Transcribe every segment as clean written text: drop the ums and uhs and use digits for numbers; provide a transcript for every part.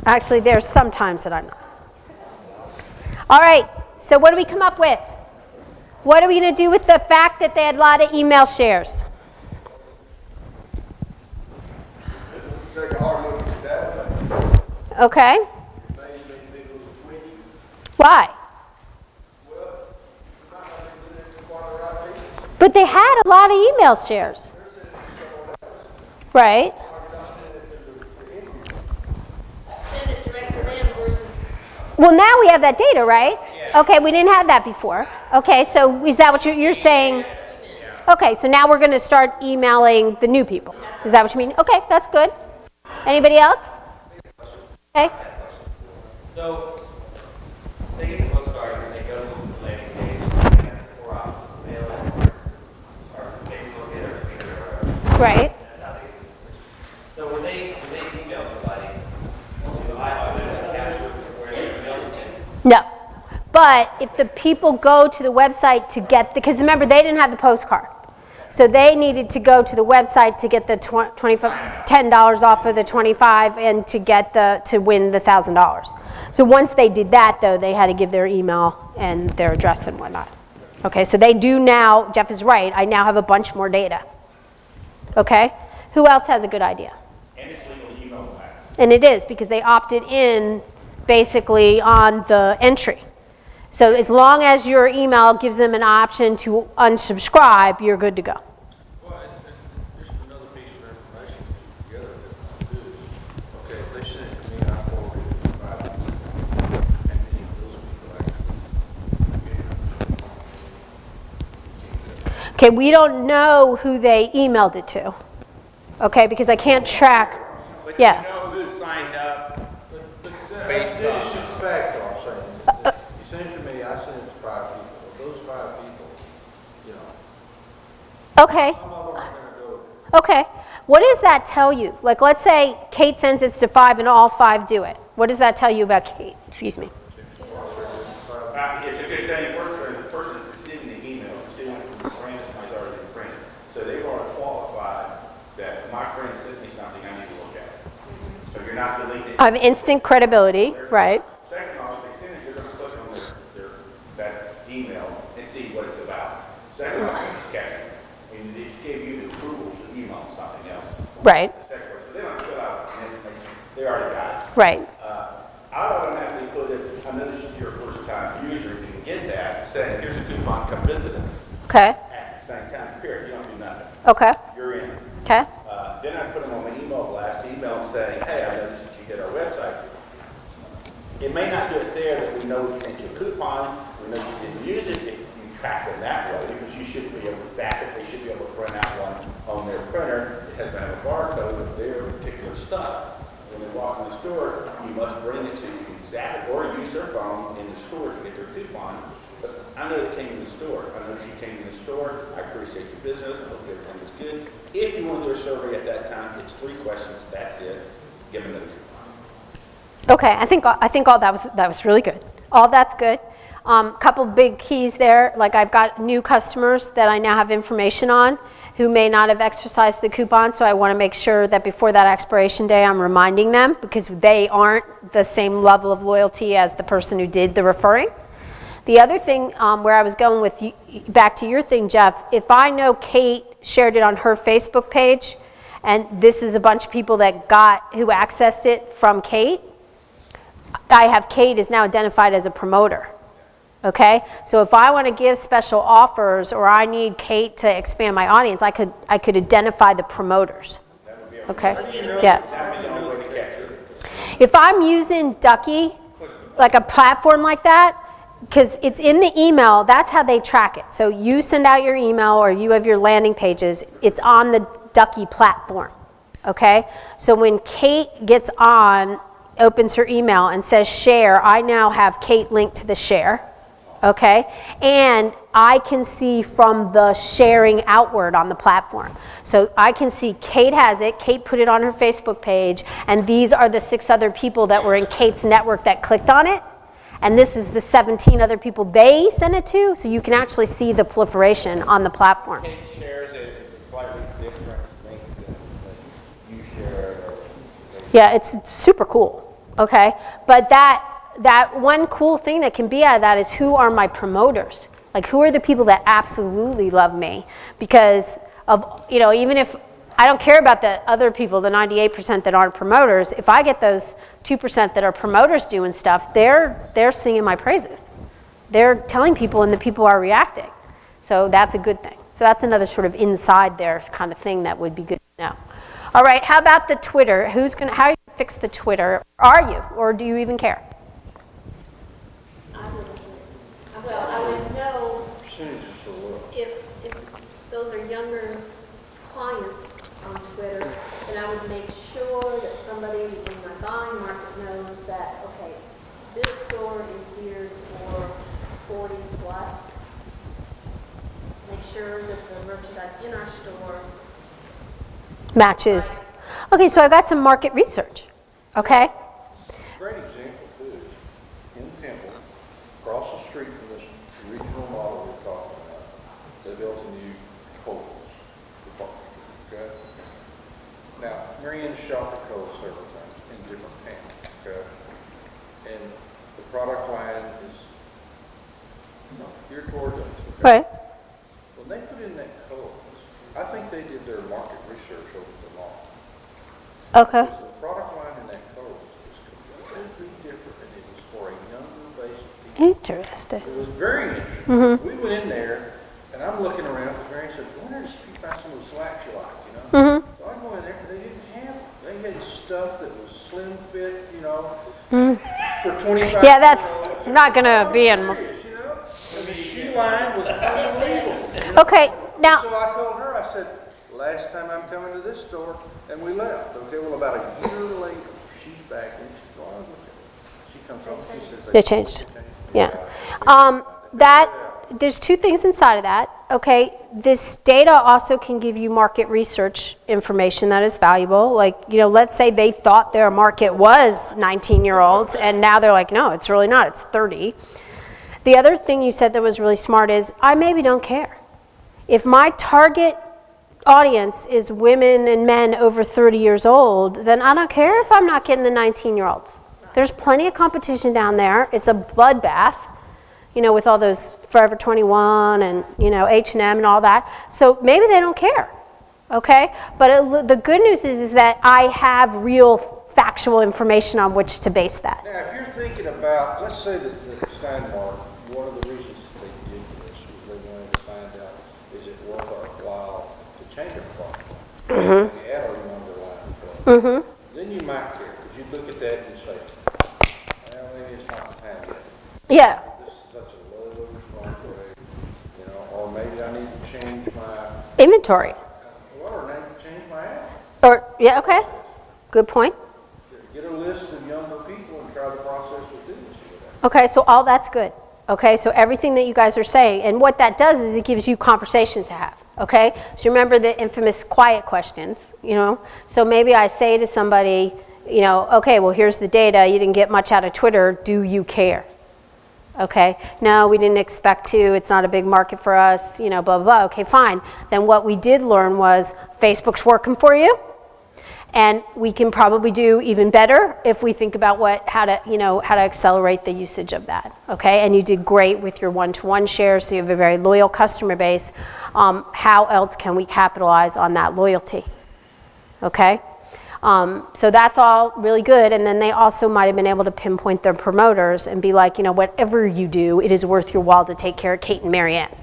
Actually, there's some times that I'm not. All right, so what do we come up with? What are we going to do with the fact that they had a lot of email shares? Take a hard look at your database. Okay. Why? Well, you might not be sending it to quite the right people. But they had a lot of email shares. They're sending it to someone else. Right. Why are you not sending it to the end user? Send it direct to them versus. Well, now we have that data, right? Yeah. Okay, we didn't have that before. Okay, so is that what you're saying? Okay, so now we're going to start emailing the new people. Is that what you mean? Okay, that's good. Anybody else? Okay. So they get the postcard and they go to the landing page. They have 4 options: mail it, or Facebook it, or Twitter, or whatever. Right. That's how they get this information. So when they email somebody, do I automatically capture where they emailed it to? No. But if the people go to the website to get because remember, they didn't have the postcard. So they needed to go to the website to get the $10 off of the 25 and to win the $1,000. So once they did that, though, they had to give their email and their address and whatnot. Okay, so they do now, Jeff is right, I now have a bunch more data. Okay, who else has a good idea? And it's legal to email them back. And it is, because they opted in basically on the entry. So as long as your email gives them an option to unsubscribe, you're good to go. Well, and just another piece of information together that I do is, okay, if they send it to me, I forward it to 5 people, and then those people actually Okay, we don't know who they emailed it to. Okay, because I can't track. But Yeah. you know who signed up based based on. on. It's just a fact, though, I'm saying. You send it to me, I send it to 5 people. Of those 5 people, you know, Okay, some of them are going to go. okay. What does that tell you? Like, let's say Kate sends it to 5 and all 5 do it. What does that tell you about Kate? Excuse me. It's a good thing for the person that's receiving the email, receiving it from a friend, somebody's already a friend. So they've already qualified that my friend sent me something, I need to look at it. So you're not deleting it. I have instant credibility, right? Second off, if they send it, you're going to click on that email and see what it's about. Second off, it's catching. I mean, they gave you the approval to email something else. Right, The second one. So they don't have to fill out the information. They already got it. right. I automatically put it, I know this is your first time user, if you can get that, saying, here's a coupon, come visit us. Okay, At the same time, period, you don't do nothing. okay, You're in. okay. Then I put them on my email blast, email them saying, hey, I noticed that you hit our website. It may not do it there that we know we sent you a coupon, we know you didn't use it, you track them that way, because you should be able to zap it, they should be able to print out one on their printer that has to have a barcode of their particular stuff. When they walk in the store, you must bring it to, you can zap it or use their phone in the store to get their coupon. But I know they came in the store. I know you came in the store. I appreciate your business. I hope everything is good. If you want to do a survey at that time, it's 3 questions. That's it. Give them the coupon. Okay, I think all that was really good. All that's good. Couple big keys there. Like I've got new customers that I now have information on who may not have exercised the coupon, so I want to make sure that before that expiration day I'm reminding them because they aren't the same level of loyalty as the person who did the referring. The other thing where I was going with you, back to your thing, Jeff, if I know Kate shared it on her Facebook page and this is a bunch of people that who accessed it from Kate, I have Kate is now identified as a promoter. Okay, so if I want to give special offers or I need Kate to expand my audience, I could identify the promoters. Okay, yeah. If I'm using Ducky, like a platform like that, because it's in the email, that's how they track it. So you send out your email or you have your landing pages, it's on the Ducky platform. Okay, so when Kate gets on, opens her email and says share, I now have Kate linked to the share. Okay, and I can see from the sharing outward on the platform. So I can see Kate has it, Kate put it on her Facebook page, and these are the 6 other people that were in Kate's network that clicked on it, and this is the 17 other people they sent it to, so you can actually see the proliferation on the platform. Kate shares it, it's a slightly different thing than you share it. Yeah, it's super cool. okay? But that one cool thing that can be out of that is who are my promoters? Like, who are the people that absolutely love me? Because of, you know, even if I don't care about the other people, the 98% that aren't promoters, if I get those 2% that are promoters doing stuff, they're singing my praises. They're telling people, and the people are reacting. So that's a good thing. So that's another sort of inside there kind of thing that would be good to know. All right, how about the Twitter? How are you going to fix the Twitter? Are you, or do you even care? Well, I would know Percentages so low. if those are younger clients on Twitter, then I would make sure that somebody in my buying market knows that, okay, this store is geared for 40 plus. Make sure that the merchandise in our store Matches. Okay, so I got some market research, okay? Great example too is in Temple, across the street from this regional model we're talking about, they built a new Kohl's department, okay? Now, Marianne's shopped at Kohl's several times in different towns, okay? And the product line is geared towards us, okay? Right. When they put in that Kohl's, I think they did their market research over the mall. Okay. Because the product line in that Kohl's was completely different, and it was for a younger base of people. Interesting. It was very interesting. We went in there, and I'm looking around, because Mary said, I wonder if you find some of the slacks you like, you know? So I go in there, and they didn't have it. They had stuff that was slim fit, you know, for 25. Yeah, that's not going to be in. Serious, you know? And the shoe line was unbelievable. Okay, now, So I told her, I said, last time I'm coming to this store, and we left. Okay, well, about a year later, she's back, and she goes, oh, look at it. She comes home, she says, they changed. Yeah. There's two things inside of that. Okay, this data also can give you market research information that is valuable. Like, you know, let's say they thought their market was 19-year-olds, and now they're like, no, it's really not, it's 30. The other thing you said that was really smart is, I maybe don't care. If my target audience is women and men over 30 years old, then I don't care if I'm not getting the 19-year-olds. There's plenty of competition down there. It's a bloodbath, you know, with all those Forever 21 and, you know, H&M and all that. So maybe they don't care, okay? But the good news is that I have real factual information on which to base that. Now, if you're thinking about, let's say that Steinmark, one of the reasons they did this was they wanted to find out, is it worth our while to change our product? Add our younger line. Then you might care, because you look at that and say, well, maybe it's not the time yet. Yeah. This is such a low response rate, you know, or maybe I need to change my, Inventory. or I need to change my ad. Or, yeah, okay. Good point. Get a list of younger people and try the process with them and see what happens. Okay, so all that's good. Okay, so everything that you guys are saying, and what that does is it gives you conversations to have. Okay, so remember the infamous quiet questions, you know? So maybe I say to somebody, you know, okay, well, here's the data. You didn't get much out of Twitter. Do you care? Okay, no, we didn't expect to. It's not a big market for us, you know, blah, blah, blah. Okay, fine. Then what we did learn was Facebook's working for you. And we can probably do even better if we think about how to accelerate the usage of that, okay? And you did great with your one-to-one shares, so you have a very loyal customer base. How else can we capitalize on that loyalty, okay? So that's all really good, and then they also might have been able to pinpoint their promoters and be like, you know, whatever you do, it is worth your while to take care of Kate and Marianne,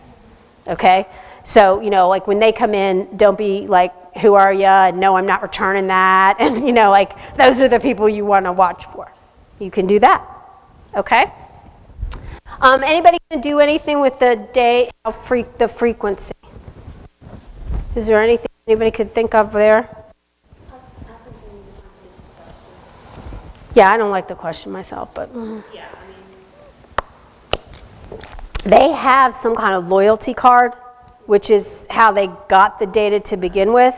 okay? So, you know, like when they come in, don't be like, who are you? And no, I'm not returning that. And, you know, like those are the people you want to watch for. You can do that, okay? Anybody going to do anything with the the frequency? Is there anything anybody could think of there? Yeah, I don't like the question myself, but Yeah, they have some kind of loyalty card, which is how they got the data to begin with.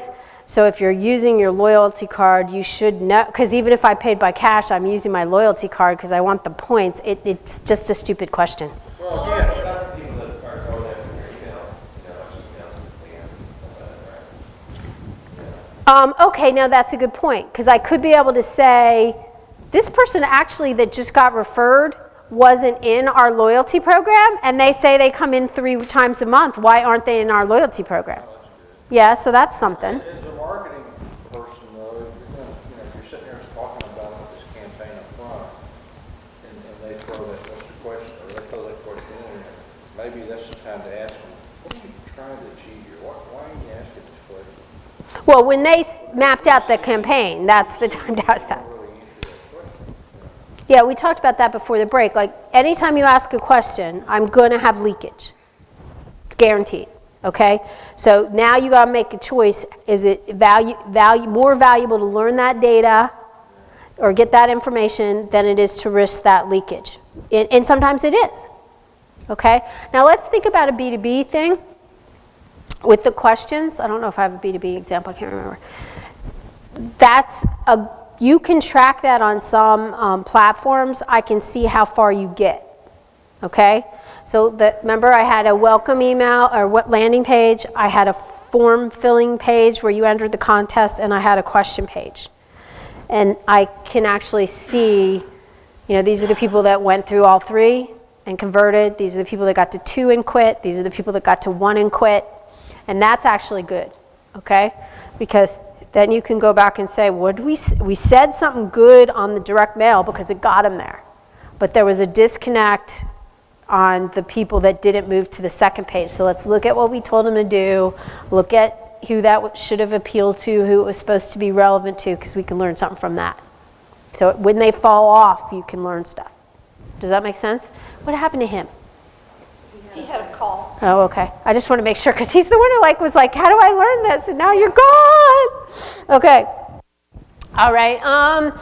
So if you're using your loyalty card, you should know, because even if I paid by cash, I'm using my loyalty card because I want the points. It's just a stupid question. Well, again, What about the people that are going there to your email, you know, watching emails and DM and stuff like that, right? Okay, now that's a good point, because I could be able to say, this person actually that just got referred wasn't in our loyalty program, and they say they come in 3 times a month. Why aren't they in our loyalty program? Yeah, so that's something. As a marketing person, though, if you're gonna, if you're sitting there talking about this campaign up front, and they throw that question, or they throw that question in there, maybe that's the time to ask them, what are you trying to achieve here? Why are you asking this question? Well, when they mapped out the campaign, that's the time to ask that. Really answer that question. Yeah, we talked about that before the break. Like, anytime you ask a question, I'm going to have leakage. It's guaranteed. Okay? So now you got to make a choice. Is it more valuable to learn that data or get that information than it is to risk that leakage? And sometimes it is. Okay? Now let's think about a B2B thing with the questions. I don't know if I have a B2B example. I can't remember. You can track that on some platforms. I can see how far you get. Okay? So remember I had a welcome email or landing page, I had a form filling page where you entered the contest, and I had a question page. And I can actually see, these are the people that went through all 3 and converted. These are the people that got to 2 and quit. These are the people that got to 1 and quit. And that's actually good, okay? Because then you can go back and say, we said something good on the direct mail because it got them there. But there was a disconnect on the people that didn't move to the second page. So let's look at what we told them to do, look at who that should have appealed to, who it was supposed to be relevant to, because we can learn something from that. So when they fall off, you can learn stuff. Does that make sense? What happened to him? He had a call. Oh, okay. I just want to make sure, because he's the one who was like, how do I learn this? And now you're gone. Okay. All right.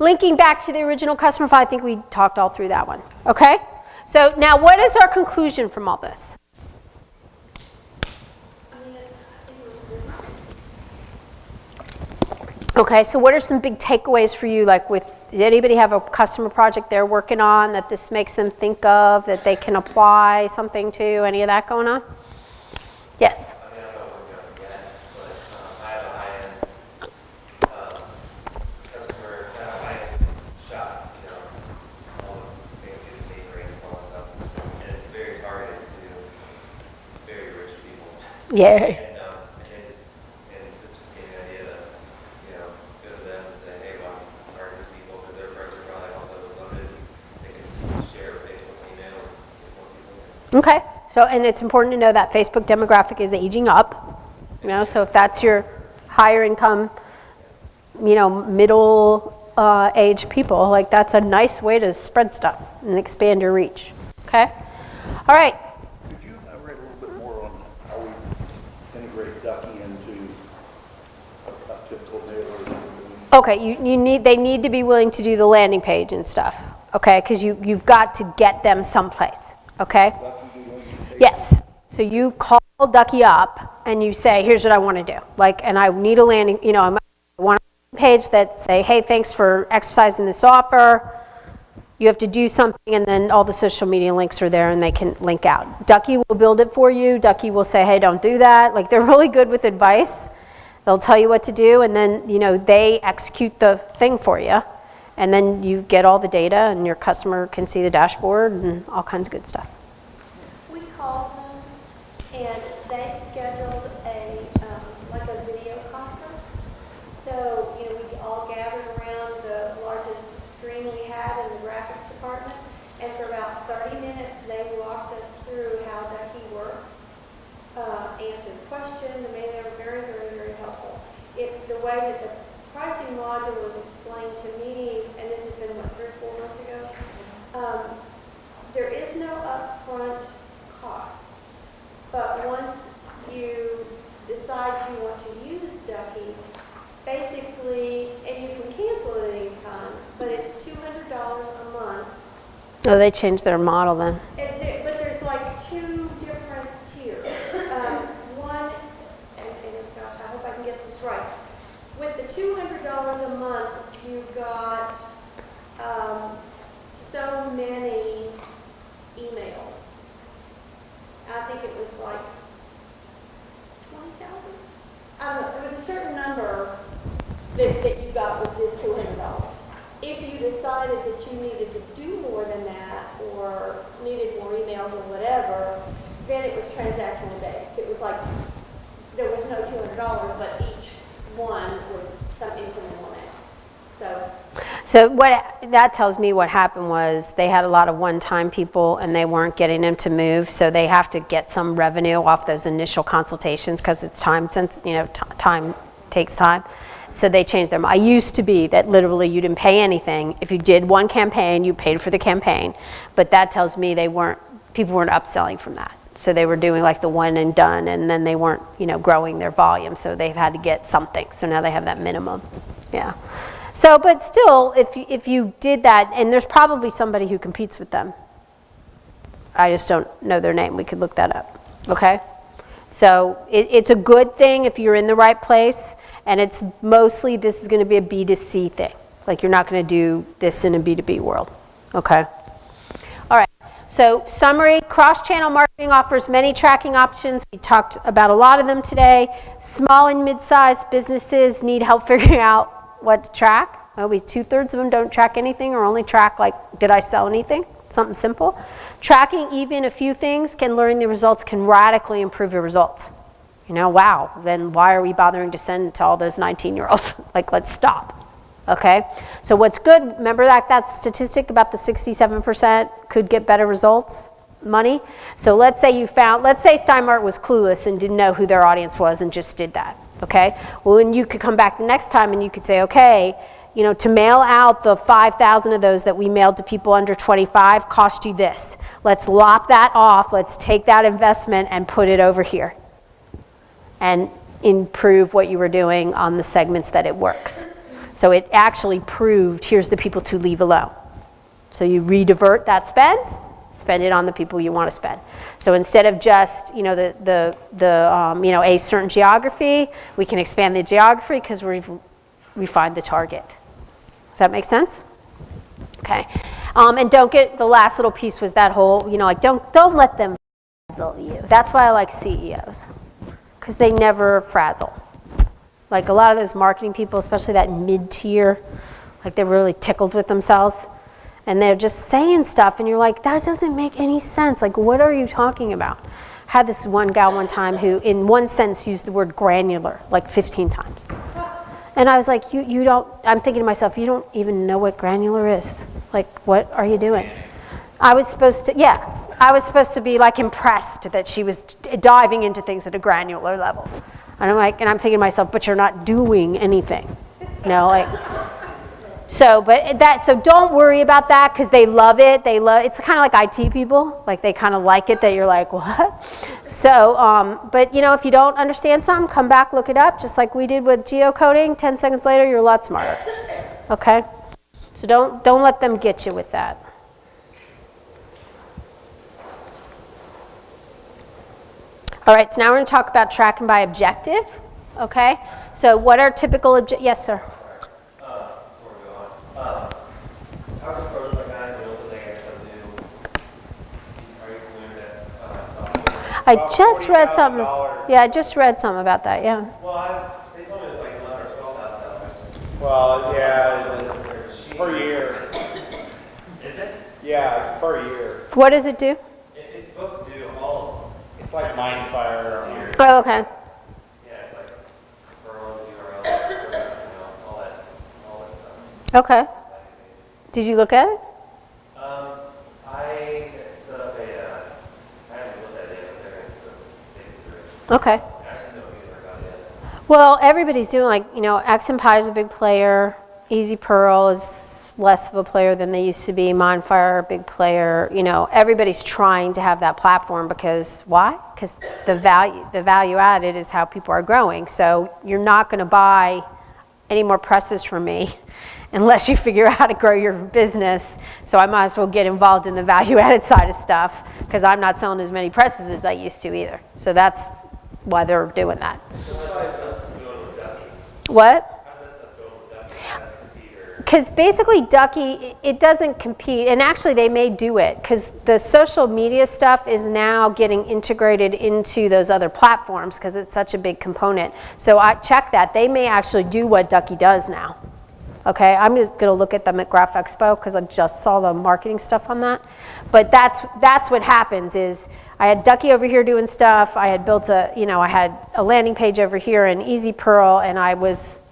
Linking back to the original customer file, I think we talked all through that one. Okay? So now what is our conclusion from all this? Okay, so what are some big takeaways for you? Like, did anybody have a customer project they're working on that this makes them think of, that they can apply something to? Any of that going on? Yes? I mean, I'm not working on it yet, but I have a high-end customer, high-end shop, all the fanciest name and all that stuff. And it's very targeted to very rich people. Yeah. And this just gave me an idea to, go to them and say, hey, well, I'm targeting these people because their friends are probably also limited. They can share a Facebook email or get more people. Okay. So, and it's important to know that Facebook demographic is aging up. So if that's your higher income, middle age people, like, that's a nice way to spread stuff and expand your reach. Okay? All right. Could you elaborate a little bit more on how we integrate Ducky into a typical mailer? Okay, they need to be willing to do the landing page and stuff. Okay, because you've got to get them someplace. Okay? Yes. So you call Ducky up and you say, here's what I want to do. Like, and I need a landing, I want a page that say, hey, thanks for exercising this offer. You have to do something, and then all the social media links are there and they can link out. Ducky will build it for you. Ducky will say, hey, don't do that. Like, they're really good with advice. They'll tell you what to do, and then, they execute the thing for you. And then you get all the data, and your customer can see the dashboard and all kinds of good stuff. We called them, and they scheduled a video conference. So, we all gathered around the largest screen we had in the graphics department, and for about 30 minutes, they walked us through how Ducky works, answered questions. I mean, they were very, very, very helpful. The way that the pricing module was explained to me, and this has been, 3 or 4 months ago, there is no upfront cost. But once you decide you want to use Ducky, basically, and you can cancel it at any time, but it's $200 a month. Oh, they changed their model then. But there's like 2 different tiers. One, and gosh, I hope I can get this right. With the $200 a month, you got so many emails. I think it was like 20,000. I don't know. There was a certain number that you got with this $200. If you decide that you needed to do more than that or needed more emails or whatever, then it was transactional based. It was like, there was no $200, but each one was some incremental amount. So what that tells me what happened was they had a lot of one-time people and they weren't getting them to move, so they have to get some revenue off those initial consultations because it's time, since time takes time. So they changed them. I used to be that literally you didn't pay anything. If you did one campaign, you paid for the campaign. But that tells me people weren't upselling from that. So they were doing like the one and done, and then they weren't, growing their volume. So they've had to get something. So now they have that minimum. Yeah. So, but still, if you did that, and there's probably somebody who competes with them. I just don't know their name. We could look that up. Okay? So it's a good thing if you're in the right place, and it's mostly, this is going to be a B2C thing. Like you're not going to do this in a B2B world. Okay? All right. So summary, cross-channel marketing offers many tracking options. We talked about a lot of them today. Small and mid-sized businesses need help figuring out what to track. Maybe 2/3 of them don't track anything or only track like, did I sell anything? Something simple. Tracking even a few things learning the results can radically improve your results. Wow, then why are we bothering to send to all those 19-year-olds? Like, let's stop. Okay, so what's good, remember that statistic about the 67% could get better results, money? So let's say Steinmart was clueless and didn't know who their audience was and just did that. Okay, well then you could come back the next time and you could say, okay, to mail out the 5,000 of those that we mailed to people under 25 cost you this. Let's lop that off, let's take that investment and put it over here and improve what you were doing on the segments that it works. So it actually proved, here's the people to leave alone. So you redivert that spend it on the people you want to spend. So instead of just, a certain geography, we can expand the geography because we've refined the target. Does that make sense? Okay. And don't get, the last little piece was that whole, don't let them frazzle you. That's why I like CEOs, because they never frazzle. Like a lot of those marketing people, especially that mid-tier, like they're really tickled with themselves. And they're just saying stuff, and you're like, that doesn't make any sense. Like, what are you talking about? I had this one gal one time who, in one sentence, used the word granular like 15 times. And I was like, you don't, I'm thinking to myself, you don't even know what granular is. Like, what are you doing? I was supposed to be like impressed that she was diving into things at a granular level. And I'm thinking to myself, but you're not doing anything. So don't worry about that because they love it. It's kind of like IT people. Like they kind of like it that you're like, what? So, but if you don't understand something, come back, look it up, just like we did with geocoding. 10 seconds later, you're a lot smarter. Okay? So don't let them get you with that. All right, so now we're going to talk about tracking by objective. Okay? So what are typical yes, sir? I was approached by a guy who built something I guess I'm new. Are you familiar with that software? I just read something. Yeah, I just read something about that, yeah. Well, they told me it was like $11,000 or $12,000. Well, yeah, per year. Is it? Yeah, it's per year. What does it do? It's supposed to do all of them. It's like Mind Fire. Oh, okay. Yeah, it's like URLs, all that stuff. Okay. Did you look at it? I set up I haven't looked at it yet, but they're going to take it through it. Okay. I just don't know if you've ever got it yet. Well, everybody's doing XMPie is a big player. Easy Pearl is less of a player than they used to be. Mindfire, a big player. Everybody's trying to have that platform because why? Because the value added is how people are growing. So you're not going to buy any more presses from me unless you figure out how to grow your business. So I might as well get involved in the value-added side of stuff because I'm not selling as many presses as I used to either. So that's why they're doing that. So how's that stuff going with Ducky? What? How's that stuff going with Ducky? That's computer. Because basically Ducky, it doesn't compete, and actually they may do it because the social media stuff is now getting integrated into those other platforms because it's such a big component. So I check that. They may actually do what Ducky does now. Okay, I'm going to look at them at Graph Expo because I just saw the marketing stuff on that. But that's what happens is I had Ducky over here doing stuff. I had built I had a landing page over here in Easy Pearl, and I was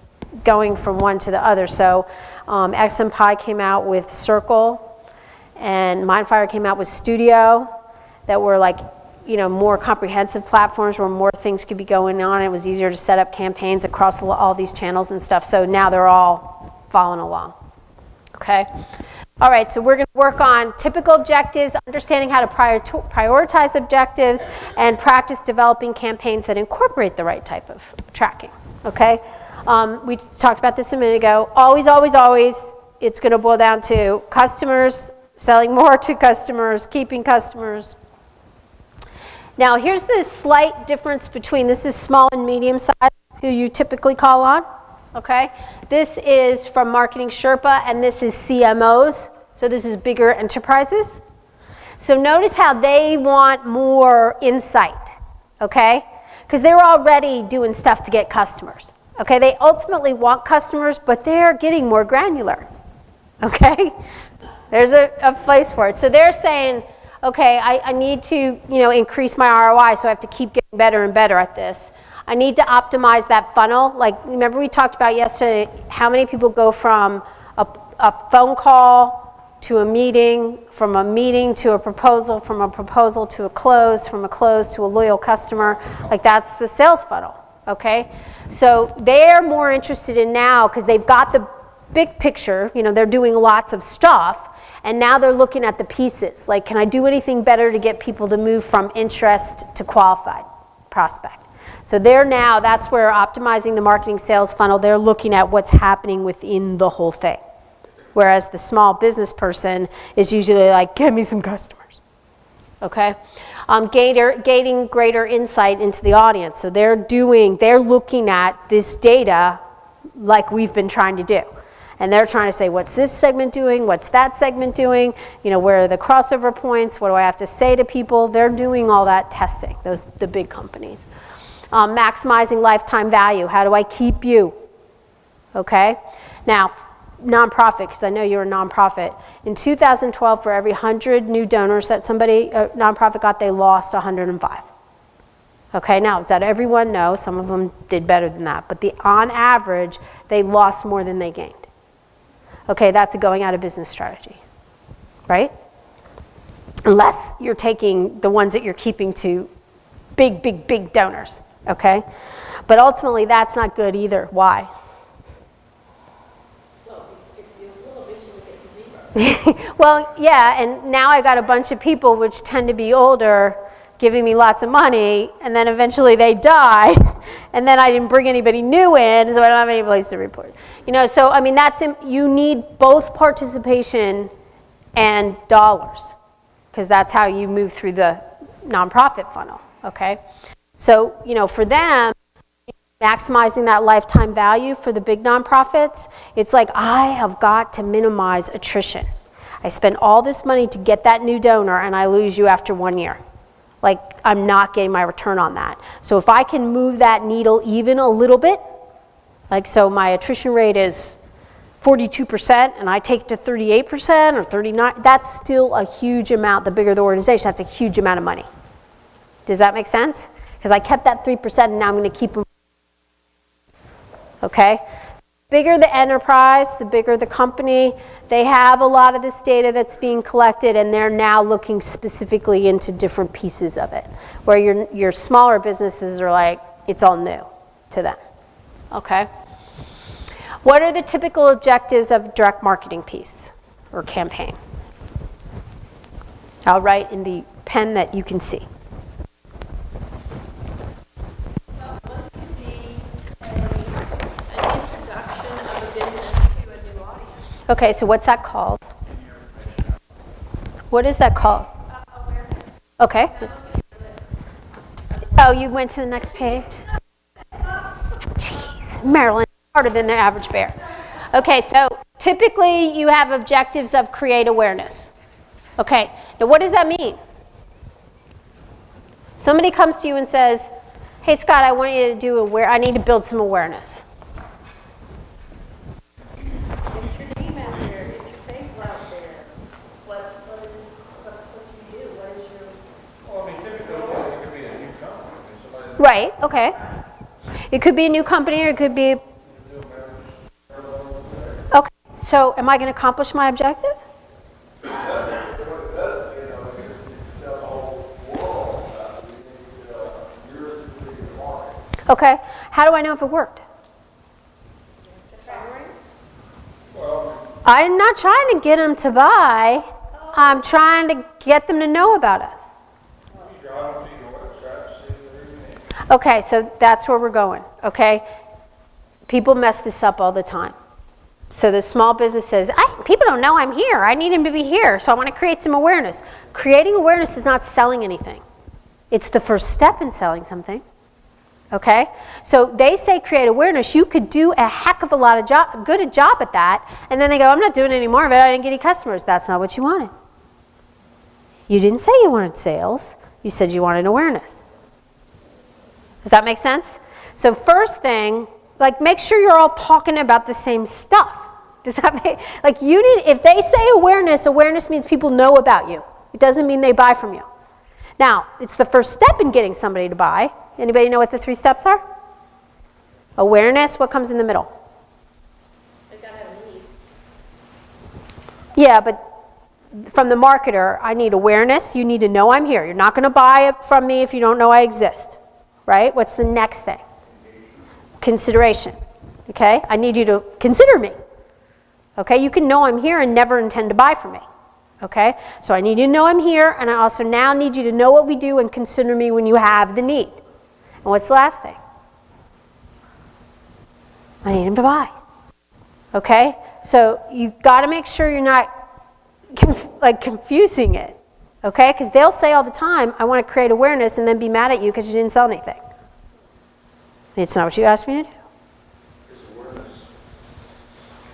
going from one to the other. So XMPie came out with Circle, and Mindfire came out with Studio, that were like, more comprehensive platforms where more things could be going on. It was easier to set up campaigns across all these channels and stuff. So now they're all following along. Okay. All right, so we're going to work on typical objectives, understanding how to prioritize objectives, and practice developing campaigns that incorporate the right type of tracking. Okay. We talked about this a minute ago. Always, always, always, it's going to boil down to customers, selling more to customers, keeping customers. Now, here's the slight difference between, this is small and medium size, who you typically call on. Okay, this is from Marketing Sherpa, and this is CMOs. So this is bigger enterprises. So notice how they want more insight. Okay, because they're already doing stuff to get customers. Okay, they ultimately want customers, but they're getting more granular. Okay, there's a place for it. So they're saying, okay, I need to increase my ROI, so I have to keep getting better and better at this. I need to optimize that funnel. Like, remember we talked about yesterday how many people go from a phone call to a meeting, from a meeting to a proposal, from a proposal to a close, from a close to a loyal customer. Like, that's the sales funnel, okay? So they're more interested in now, because they've got the big picture, they're doing lots of stuff, and now they're looking at the pieces. Like, can I do anything better to get people to move from interest to qualified prospect? So that's where optimizing the marketing sales funnel, they're looking at what's happening within the whole thing. Whereas the small business person is usually like, get me some customers. Okay? Gaining greater insight into the audience. So they're looking at this data like we've been trying to do. And they're trying to say, what's this segment doing? What's that segment doing? Where are the crossover points? What do I have to say to people? They're doing all that testing, the big companies. Maximizing lifetime value. How do I keep you? Okay? Now, nonprofit, because I know you're a nonprofit. In 2012, for every 100 new donors that nonprofit got, they lost 105. Okay, now, is that everyone? No, some of them did better than that. But on average, they lost more than they gained. Okay, that's a going out of business strategy, right? Unless you're taking the ones that you're keeping to big, big, big donors, okay? But ultimately, that's not good either. Why? Well, if you will eventually get to zero. Well, yeah, and now I got a bunch of people which tend to be older giving me lots of money, and then eventually they die, and then I didn't bring anybody new in, so I don't have any place to report. So I mean, you need both participation and dollars, because that's how you move through the nonprofit funnel, okay? So, for them, maximizing that lifetime value for the big nonprofits, it's like, I have got to minimize attrition. I spend all this money to get that new donor, and I lose you after 1 year. Like, I'm not getting my return on that. So if I can move that needle even a little bit, like, so my attrition rate is 42% and I take it to 38% or 39%, that's still a huge amount. The bigger the organization, that's a huge amount of money. Does that make sense? Because I kept that 3% and now I'm going to keep them. Okay? The bigger the enterprise, the bigger the company, they have a lot of this data that's being collected, and they're now looking specifically into different pieces of it. Where your smaller businesses are like, it's all new to them. Okay? What are the typical objectives of a direct marketing piece or campaign? I'll write in the pen that you can see. One could be an introduction of a business to a new audience. Okay, so what's that called? What is that called? Awareness. Okay. Oh, you went to the next page? Jeez, Marilyn, harder than the average bear. Okay, so typically you have objectives of create awareness. Okay, now what does that mean? Somebody comes to you and says, hey Scott, I want you to do I need to build some awareness. Right, okay. It could be a new company or it could be... Okay, so am I going to accomplish my objective? Okay, how do I know if it worked? I'm not trying to get them to buy. I'm trying to get them to know about us. Okay, so that's where we're going, okay? People mess this up all the time. So the small business says, people don't know I'm here. I need them to be here, so I want to create some awareness. Creating awareness is not selling anything. It's the first step in selling something. Okay? So they say create awareness. You could do a heck of a lot of job at that, and then they go, I'm not doing any more of it. I didn't get any customers. That's not what you wanted. You didn't say you wanted sales. You said you wanted awareness. Does that make sense? So first thing, like make sure you're all talking about the same stuff. Does that make, like you need, if they say awareness, awareness means people know about you. It doesn't mean they buy from you. Now, it's the first step in getting somebody to buy. Anybody know what the 3 steps are? Awareness, what comes in the middle? They gotta have a need. Yeah, but from the marketer, I need awareness. You need to know I'm here. You're not going to buy it from me if you don't know I exist. Right? What's the next thing? Consideration. Okay? I need you to consider me. Okay? You can know I'm here and never intend to buy from me. Okay? So I need you to know I'm here, and I also now need you to know what we do and consider me when you have the need. And what's the last thing? I need him to buy. Okay? So you've got to make sure you're not confusing it. Okay? Because they'll say all the time, I want to create awareness, and then be mad at you because you didn't sell anything. It's not what you asked me to do. Is awareness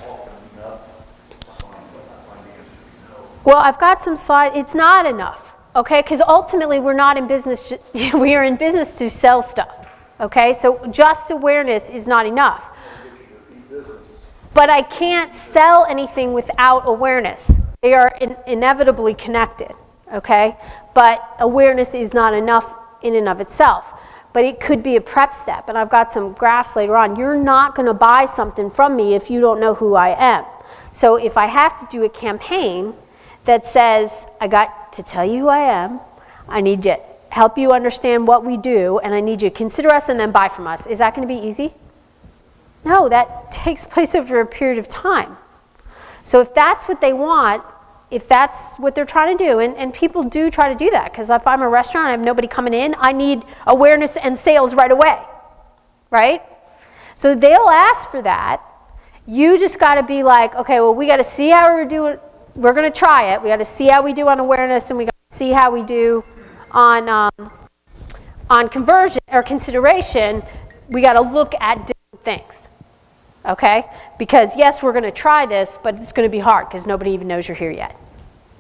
often enough? My answer is no. Well, I've got some slides. It's not enough. Okay? Because ultimately, we're not in business. We are in business to sell stuff. Okay? So just awareness is not enough. But I can't sell anything without awareness. They are inevitably connected. Okay? But awareness is not enough in and of itself. But it could be a prep step. And I've got some graphs later on. You're not going to buy something from me if you don't know who I am. So if I have to do a campaign that says, I got to tell you who I am, I need to help you understand what we do, and I need you to consider us and then buy from us. Is that going to be easy? No, that takes place over a period of time. So if that's what they want, if that's what they're trying to do, and people do try to do that, because if I'm a restaurant and I have nobody coming in, I need awareness and sales right away, right? So they'll ask for that. You just got to be like, okay, well, we got to see how we're doing. We're going to try it. We got to see how we do on awareness, and we got to see how we do on conversion or consideration. We got to look at different things. Okay? Because yes, we're going to try this, but it's going to be hard because nobody even knows you're here yet.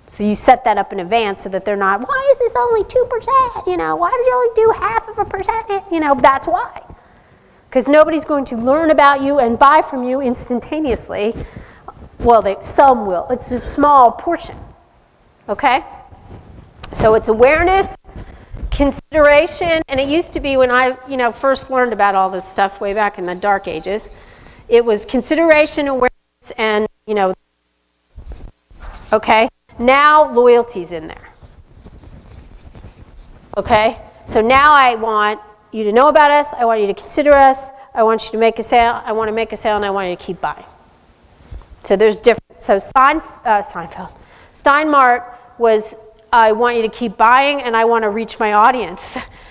So you set that up in advance so that they're not, why is this only 2%? You know, why did you only do 0.5%? You know, that's why. Because nobody's going to learn about you and buy from you instantaneously. Well, some will. It's a small portion. Okay? So it's awareness, consideration, and it used to be when I, first learned about all this stuff way back in the dark ages. It was consideration, awareness, and, okay? Now loyalty's in there. Okay? So now I want you to know about us. I want you to consider us. I want you to make a sale. I want to make a sale, and I want you to keep buying. So there's different. So Steinmart was, I want you to keep buying, and I want to reach my audience.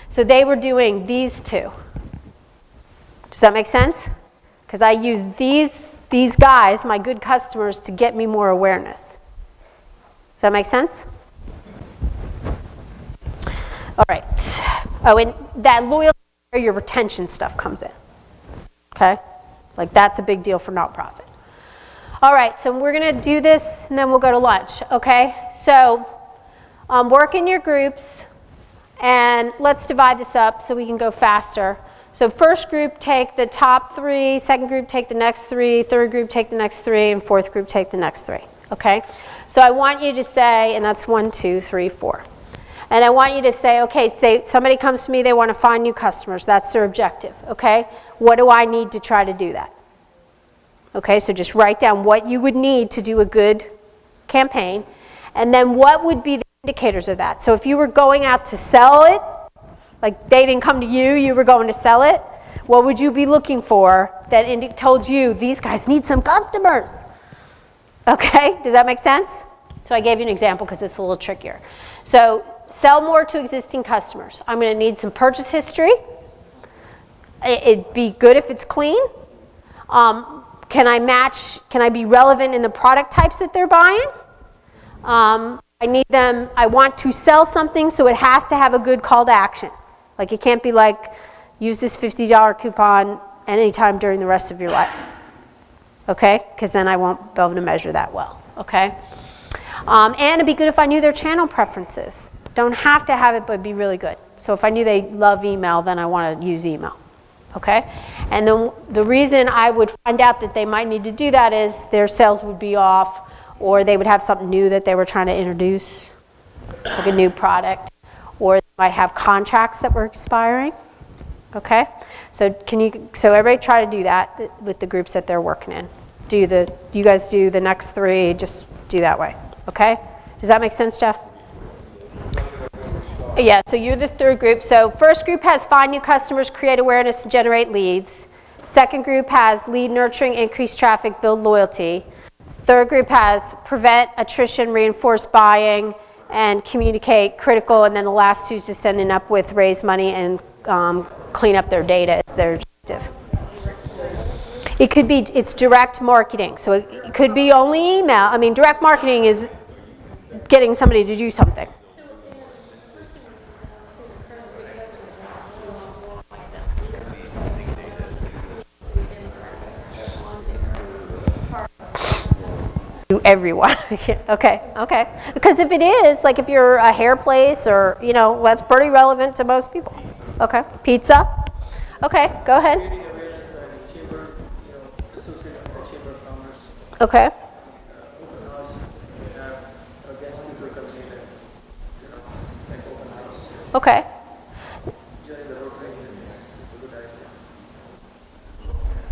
So they were doing these two. Does that make sense? Because I use these guys, my good customers, to get me more awareness. Does that make sense? All right. Oh, and that loyalty, where your retention stuff comes in. Okay? Like that's a big deal for nonprofit. All right, so we're going to do this, and then we'll go to lunch. Okay? So work in your groups, and let's divide this up so we can go faster. So first group, take the top 3. Second group, take the next 3. Third group, take the next 3. And fourth group, take the next 3. Okay? So I want you to say, and that's 1, 2, 3, 4. And I want you to say, okay, say somebody comes to me, they want to find new customers. That's their objective, okay? What do I need to try to do that? Okay, so just write down what you would need to do a good campaign, and then what would be the indicators of that. So if you were going out to sell it, like they didn't come to you, you were going to sell it, what would you be looking for that told you these guys need some customers? Okay, does that make sense? So I gave you an example because it's a little trickier. So sell more to existing customers. I'm going to need some purchase history. It'd be good if it's clean. Can I be relevant in the product types that they're buying? I want to sell something, so it has to have a good call to action. Like it can't be like, use this $50 coupon anytime during the rest of your life. Okay? Because then I won't be able to measure that well. Okay? And it'd be good if I knew their channel preferences. Don't have to have it, but it'd be really good. So if I knew they love email, then I want to use email. Okay? And then the reason I would find out that they might need to do that is their sales would be off, or they would have something new that they were trying to introduce, like a new product, or they might have contracts that were expiring. Okay? So so everybody try to do that with the groups that they're working in. You guys do the next 3, just do that way. Okay? Does that make sense, Jeff? Yeah, so you're the third group. So first group has find new customers, create awareness, and generate leads. Second group has lead nurturing, increase traffic, build loyalty. Third group has prevent attrition, reinforce buying, and communicate critical. And then the last 2 is just ending up with raise money and clean up their data as their objective. It's direct marketing. So it could be only email. I mean, direct marketing is getting somebody to do something. Everyone. Okay. Because if it is, like if you're a hair place or, that's pretty relevant to most people. Okay. Pizza? Okay, go ahead. Creating awareness and chamber, associated with the Chamber of Commerce. Okay. Open house, we have guest speaker coming in and, like open house. Okay. Joining the Rotary is a good idea.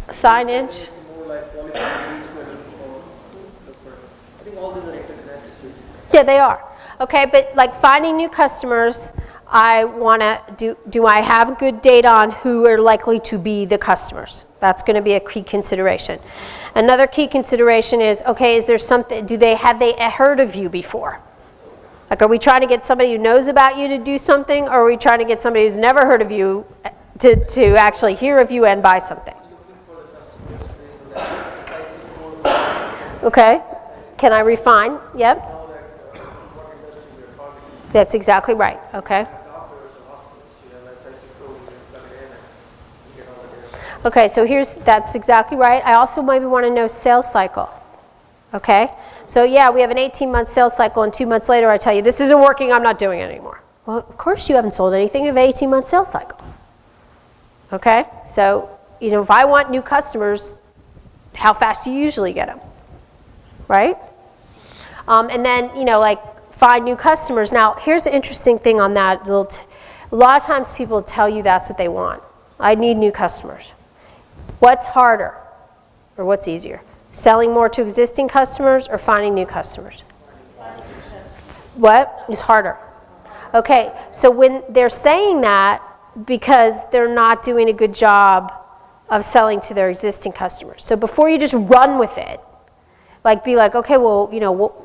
Signage? It's more like qualified leads we're looking for. I think all these are interconnected. Yeah, they are. Okay, but like finding new customers, I want to do I have good data on who are likely to be the customers? That's going to be a key consideration. Another key consideration is, okay, is there something, have they heard of you before? Like, are we trying to get somebody who knows about you to do something, or are we trying to get somebody who's never heard of you to actually hear of you and buy something? Okay. Can I refine? Yep. That's exactly right. Okay. Okay, so that's exactly right. I also maybe want to know sales cycle. Okay? So yeah, we have an 18-month sales cycle, and 2 months later I tell you, this isn't working, I'm not doing it anymore. Well, of course you haven't sold anything, you have an 18-month sales cycle. Okay? So, if I want new customers, how fast do you usually get them? Right? And then, find new customers. Now, here's the interesting thing on that. A lot of times people tell you that's what they want. I need new customers. What's harder or what's easier? Selling more to existing customers or finding new customers? What is harder? Okay, so when they're saying that, because they're not doing a good job of selling to their existing customers. So before you just run with it, be like, okay, well,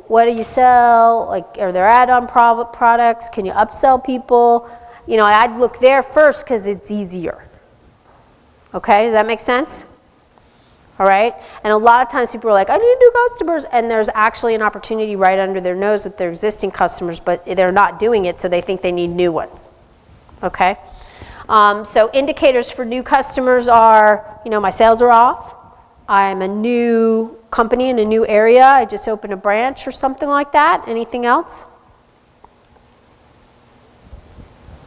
what do you sell? Like, are there add-on products? Can you upsell people? I'd look there first because it's easier. Okay, does that make sense? All right, and a lot of times people are like, I need new customers, and there's actually an opportunity right under their nose with their existing customers, but they're not doing it, so they think they need new ones. Okay, so indicators for new customers are, my sales are off. I'm a new company in a new area. I just opened a branch or something like that. Anything else?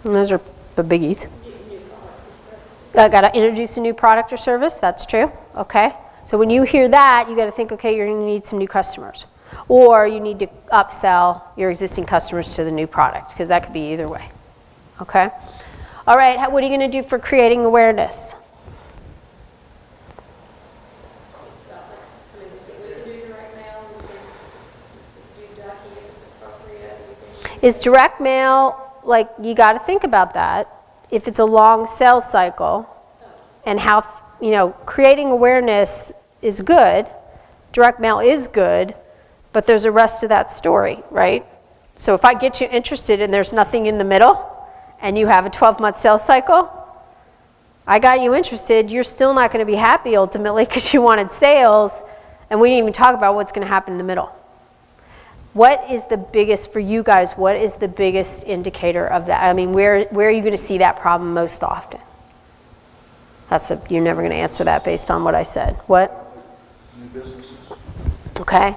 And those are the biggies. I got to introduce a new product or service. That's true. Okay. So when you hear that, you got to think, okay, you're going to need some new customers. Or you need to upsell your existing customers to the new product, because that could be either way. Okay? All right, what are you going to do for creating awareness? Is direct mail, like, you got to think about that. If it's a long sales cycle and how, you know, creating awareness is good, direct mail is good, but there's a rest to that story, right? So if I get you interested and there's nothing in the middle and you have a 12-month sales cycle, I got you interested, you're still not going to be happy ultimately because you wanted sales, and we didn't even talk about what's going to happen in the middle. What is the biggest, for you guys, what is the biggest indicator of that? I mean, where are you going to see that problem most often? You're never going to answer that based on what I said. What? New businesses. Okay.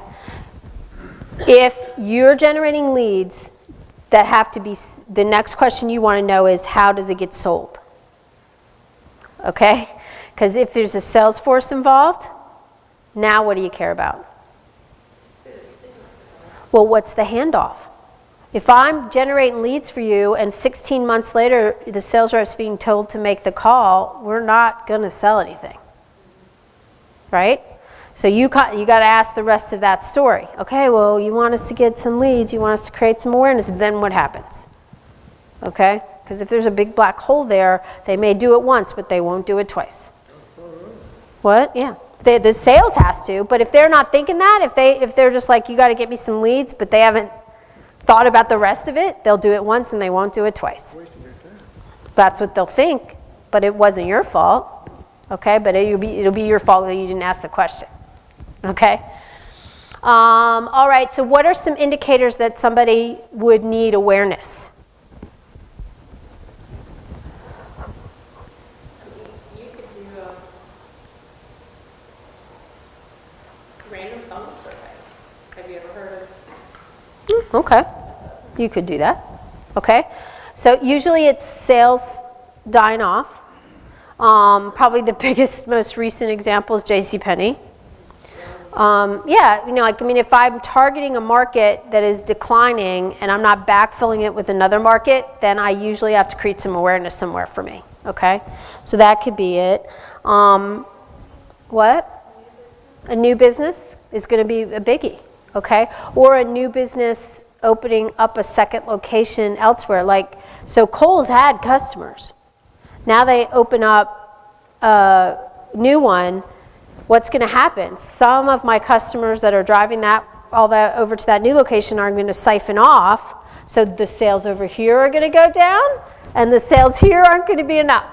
If you're generating leads that have to be, the next question you want to know is, how does it get sold? Okay? Because if there's a sales force involved, now what do you care about? Well, what's the handoff? If I'm generating leads for you and 16 months later the sales rep's being told to make the call, we're not going to sell anything. Right? So you got to ask the rest of that story. Okay, well, you want us to get some leads, you want us to create some awareness, then what happens? Okay? Because if there's a big black hole there, they may do it once, but they won't do it twice. What? Yeah. The sales has to, but if they're not thinking that, if they're just like, you got to get me some leads, but they haven't thought about the rest of it, they'll do it once and they won't do it twice. That's what they'll think, but it wasn't your fault. Okay, but it'll be your fault that you didn't ask the question. Okay. All right. So, what are some indicators that somebody would need awareness? You could do a random phone survey. Have you ever heard of? Okay. You could do that. Okay. So usually it's sales dying off. Probably the biggest, most recent example is JCPenney. Yeah, you know, like, I mean, if I'm targeting a market that is declining and I'm not backfilling it with another market, then I usually have to create some awareness somewhere for me. Okay. So that could be it. What? A new business is going to be a biggie. Okay. Or a new business opening up a second location elsewhere. Like, so Kohl's had customers. Now they open up a new one. What's going to happen? Some of my customers that are driving all that over to that new location are going to siphon off. So the sales over here are going to go down, and the sales here aren't going to be enough.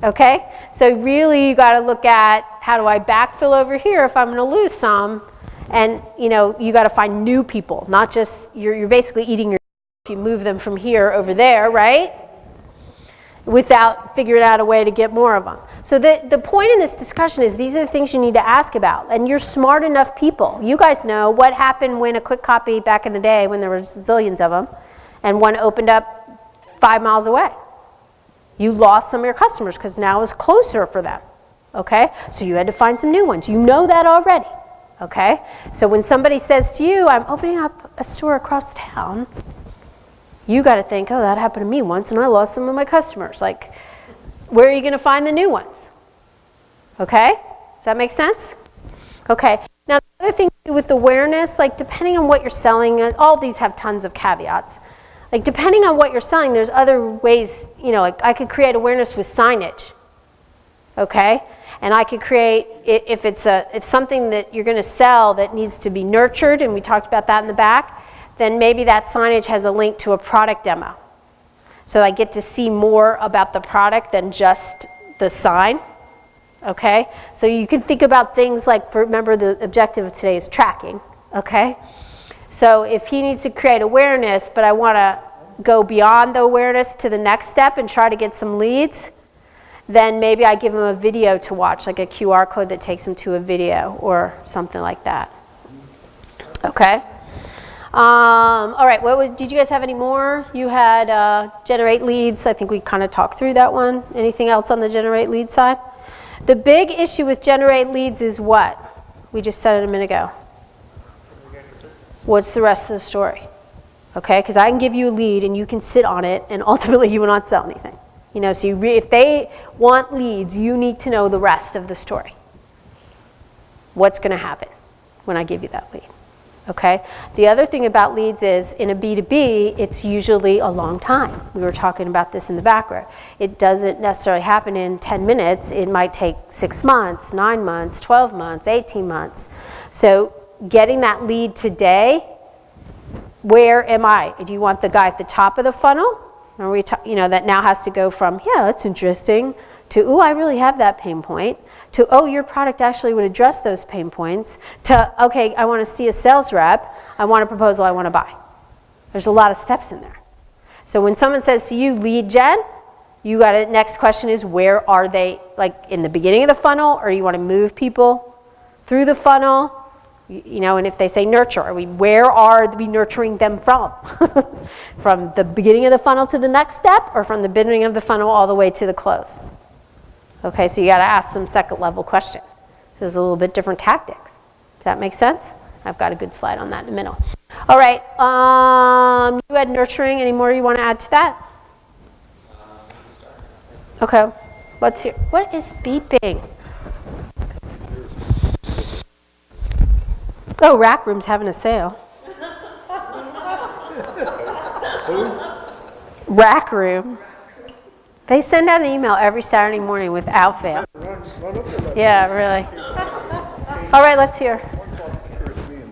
Okay? So really, you got to look at, how do I backfill over here if I'm going to lose some? And, you know, you got to find new people, not just, you're basically eating your, if you move them from here over there, right? Without figuring out a way to get more of them. So the point in this discussion is, these are the things you need to ask about. And you're smart enough people. You guys know what happened when a quick copy back in the day, when there were zillions of them, and one opened up 5 miles away. You lost some of your customers because now it's closer for them. Okay? So you had to find some new ones. You know that already. Okay? So when somebody says to you, I'm opening up a store across town, you got to think, oh, that happened to me once and I lost some of my customers. Like, where are you going to find the new ones? Okay? Does that make sense? Okay. Now, the other thing with awareness, like, depending on what you're selling, all these have tons of caveats. Like, depending on what you're selling, there's other ways, you know, like, I could create awareness with signage. Okay? And I could create, if something that you're going to sell that needs to be nurtured, and we talked about that in the back, then maybe that signage has a link to a product demo. So I get to see more about the product than just the sign. Okay? So you can think about things like, remember the objective of today is tracking. Okay? So if he needs to create awareness, but I want to go beyond the awareness to the next step and try to get some leads, then maybe I give him a video to watch, like a QR code that takes him to a video or something like that. Okay? All right, did you guys have any more? You had generate leads. I think we kind of talked through that one. Anything else on the generate lead side? The big issue with generate leads is what? We just said it a minute ago. What's the rest of the story? Okay, because I can give you a lead and you can sit on it and ultimately you will not sell anything. You know, so if they want leads, you need to know the rest of the story. What's going to happen when I give you that lead? Okay? The other thing about leads is in a B2B, it's usually a long time. We were talking about this in the background. It doesn't necessarily happen in 10 minutes. It might take 6 months, 9 months, 12 months, 18 months. So getting that lead today, where am I? Do you want the guy at the top of the funnel? Or that now has to go from, yeah, that's interesting, to, ooh, I really have that pain point, to, oh, your product actually would address those pain points, to, okay, I want to see a sales rep, I want a proposal, I want to buy. There's a lot of steps in there. So when someone says to you, lead gen, next question is, where are they, like in the beginning of the funnel, or you want to move people through the funnel? And if they say nurture, where are we nurturing them from? From the beginning of the funnel to the next step, or from the beginning of the funnel all the way to the close? Okay, so you got to ask some second level questions. There's a little bit different tactics. Does that make sense? I've got a good slide on that in the middle. All right, you had nurturing. Any more you want to add to that? Okay, let's hear. What is beeping? Oh, Rack Room's having a sale. Rack Room. They send out an email every Saturday morning without fail. Yeah, really. All right, let's hear. One thought that occurs to me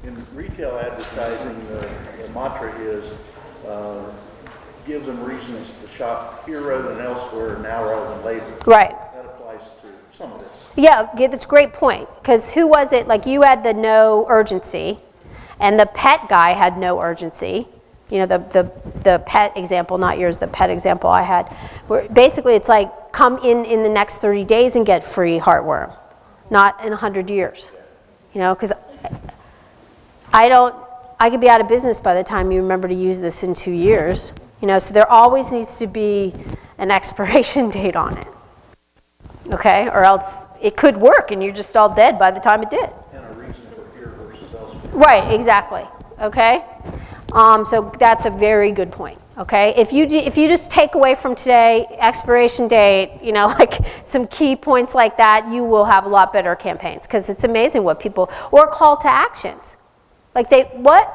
in retail advertising, the mantra is give them reasons to shop here rather than elsewhere, now rather than later. Right. That applies to some of this. Yeah, that's a great point. Because who was it? Like you had the no urgency, and the pet guy had no urgency. You know, the pet example, not yours, the pet example I had. Where basically it's like, come in the next 30 days and get free heartworm. Not in 100 years. You know, because I could be out of business by the time you remember to use this in 2 years. You know, so there always needs to be an expiration date on it. Okay, or else it could work and you're just all dead by the time it did. And a reason for here versus elsewhere. Right, exactly. Okay, so that's a very good point. Okay, if you just take away from today, expiration date, you know, like some key points like that, you will have a lot better campaigns, because it's amazing what people, or call to actions. Like what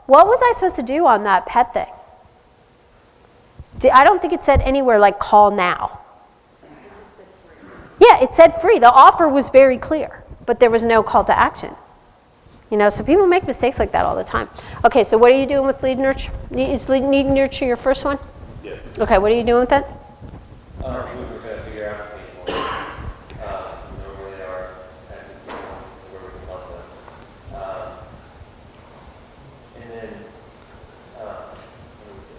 was I supposed to do on that pet thing? I don't think it said anywhere like call now. Yeah, it said free. The offer was very clear, but there was no call to action. You know, so people make mistakes like that all the time. Okay, so what are you doing with lead nurture? Is lead nurture your first one? Yes. Okay, what are you doing with it? We were going to figure out people, where they are at this point, so where we can help them. And then, what do we say?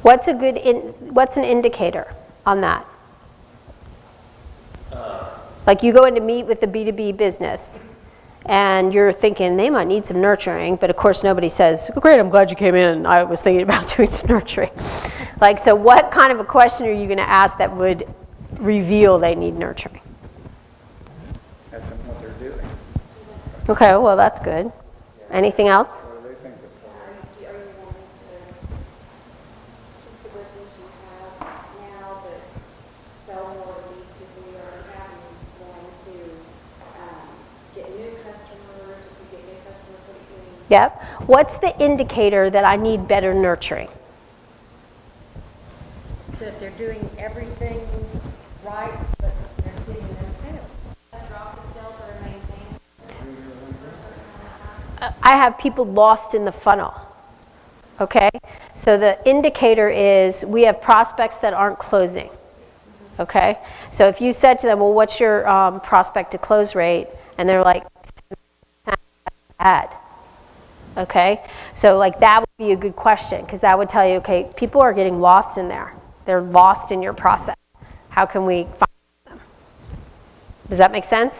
What's that? What's an indicator on that? Like you go in to meet with the B2B business and you're thinking they might need some nurturing, but of course nobody says, oh, great, I'm glad you came in. I was thinking about doing some nurturing. Like, so what kind of a question are you going to ask that would reveal they need nurturing? That's what they're doing. Okay, well, that's good. Anything else? What do they think? Are you wanting to keep the business you have now, but sell more of these people you already have, and going to get new customers, if you get new customers, what are you doing? Yep. What's the indicator that I need better nurturing? That they're doing everything right, but they're getting no sales. A drop in sales or maintain? I have people lost in the funnel. Okay? So the indicator is we have prospects that aren't closing. Okay? So if you said to them, well, what's your prospect to close rate? And they're like, bad. Okay? So like that would be a good question, because that would tell you, okay, people are getting lost in there. They're lost in your process. How can we find them? Does that make sense?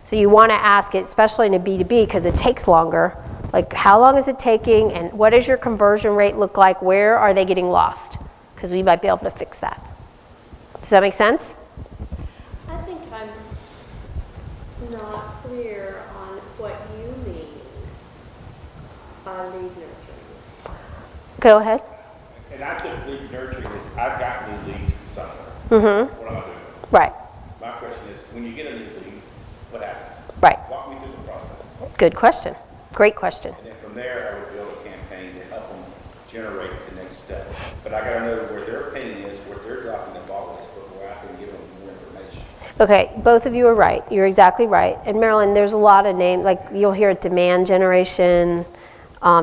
So you want to ask it, especially in a B2B, because it takes longer. Like, how long is it taking, and what does your conversion rate look like? Where are they getting lost? Because we might be able to fix that. Does that make sense? I think not clear on what you mean by lead nurturing. Go ahead. And I took lead nurturing as I've got new leads from somewhere. Mm-hmm. What am I doing? Right, My question is, when you get a new lead, what happens? right. Walk me through the process. Good question. Great question. And then from there, I would build a campaign to help them generate the next step. But I gotta know where their pain is, where they're dropping the ball is, before I can give them more information. Okay, both of you are right. You're exactly right. And Marilyn, there's a lot of names, like you'll hear it, demand generation,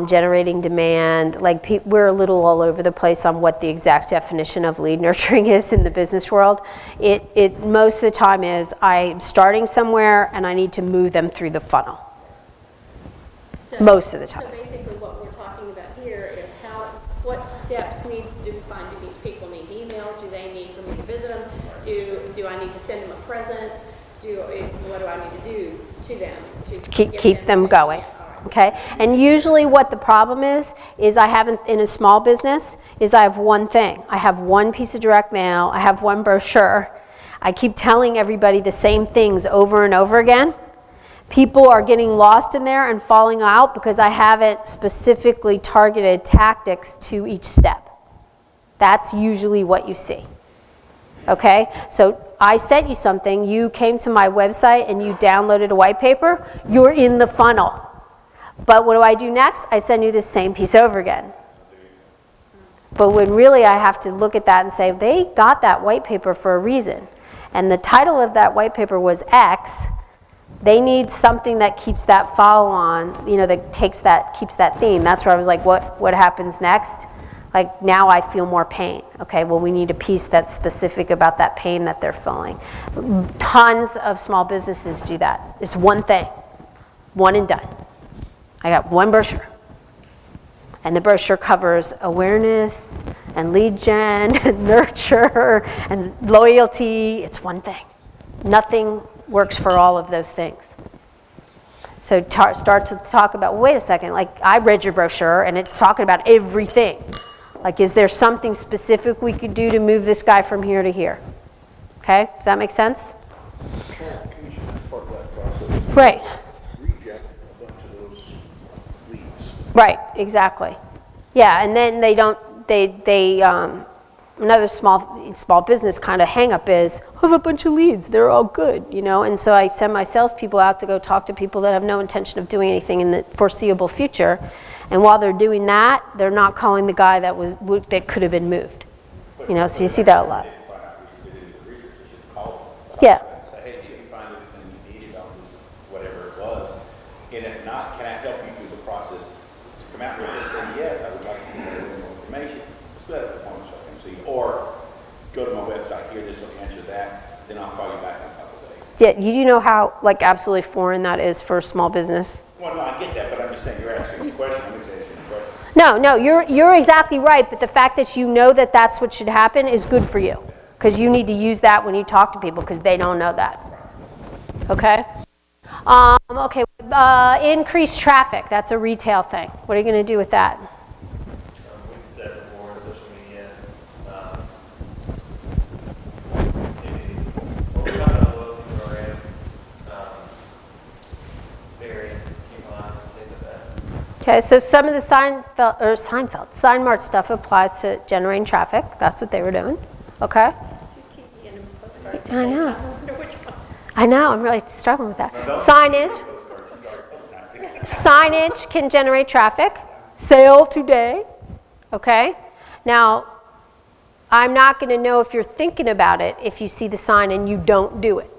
generating demand. Like we're a little all over the place on what the exact definition of lead nurturing is in the business world. It most of the time is I'm starting somewhere and I need to move them through the funnel. So- Most of the time. So basically what we're talking about here is what steps need to be defined. Do these people need emails? Do they need for me to visit them? Do I need to send them a present? What do I need to do to them to Keep get them to- going. Yeah, all right. Okay, and usually what the problem is I haven't, in a small business, is I have one thing. I have one piece of direct mail, I have one brochure. I keep telling everybody the same things over and over again. People are getting lost in there and falling out because I haven't specifically targeted tactics to each step. That's usually what you see. Okay, so I sent you something, you came to my website and you downloaded a white paper, you're in the funnel. But what do I do next? I send you the same piece over again. But when really I have to look at that and say, they got that white paper for a reason. And the title of that white paper was X. They need something that keeps that follow on, you know, that keeps that theme. That's where I was like, what happens next? Like now I feel more pain. Okay, well we need a piece that's specific about that pain that they're feeling. Tons of small businesses do that. It's one thing, one and done. I got one brochure. And the brochure covers awareness and lead gen and nurture and loyalty. It's one thing. Nothing works for all of those things. So start to talk about, well, wait a second, like I read your brochure and it's talking about everything. Like, is there something specific we could do to move this guy from here to here? Okay, does that make sense? Communication is part of that process. Right. Reject a bunch of those leads. Right, exactly. Yeah, and then another small business kind of hang up is, I have a bunch of leads, they're all good, you know, and so I send my salespeople out to go talk to people that have no intention of doing anything in the foreseeable future, and while they're doing that, they're not calling the guy that could have been moved, you know, so you see that a lot. Yeah. Say, hey, did you find everything you needed on this, whatever it was? And if not, can I help you through the process to come out with it and say, yes, I would like to know more information. Just let it perform so I can see. Or go to my website here, this will answer that, then I'll call you back in a couple of days. Yeah, you do know how, like, absolutely foreign that is for a small business? Well, no, I get that, but I'm just saying, you're asking me a question, I'm just answering the question. No, you're exactly right, but the fact that you know that that's what should happen is good for you, because you need to use that when you talk to people, because they don't know that. Okay? Okay, increased traffic, that's a retail thing. What are you going to do with that? We said before, social media, maybe, well, we're talking about loyalty program, various coupons, things like that. Okay, so some of the Signmart stuff applies to generating traffic. That's what they were doing. Okay? TV and a postcard. I know. I wonder which one. I know, I'm really struggling with that. Signage can generate traffic. Sale today. Okay? Now, I'm not going to know if you're thinking about it if you see the sign and you don't do it.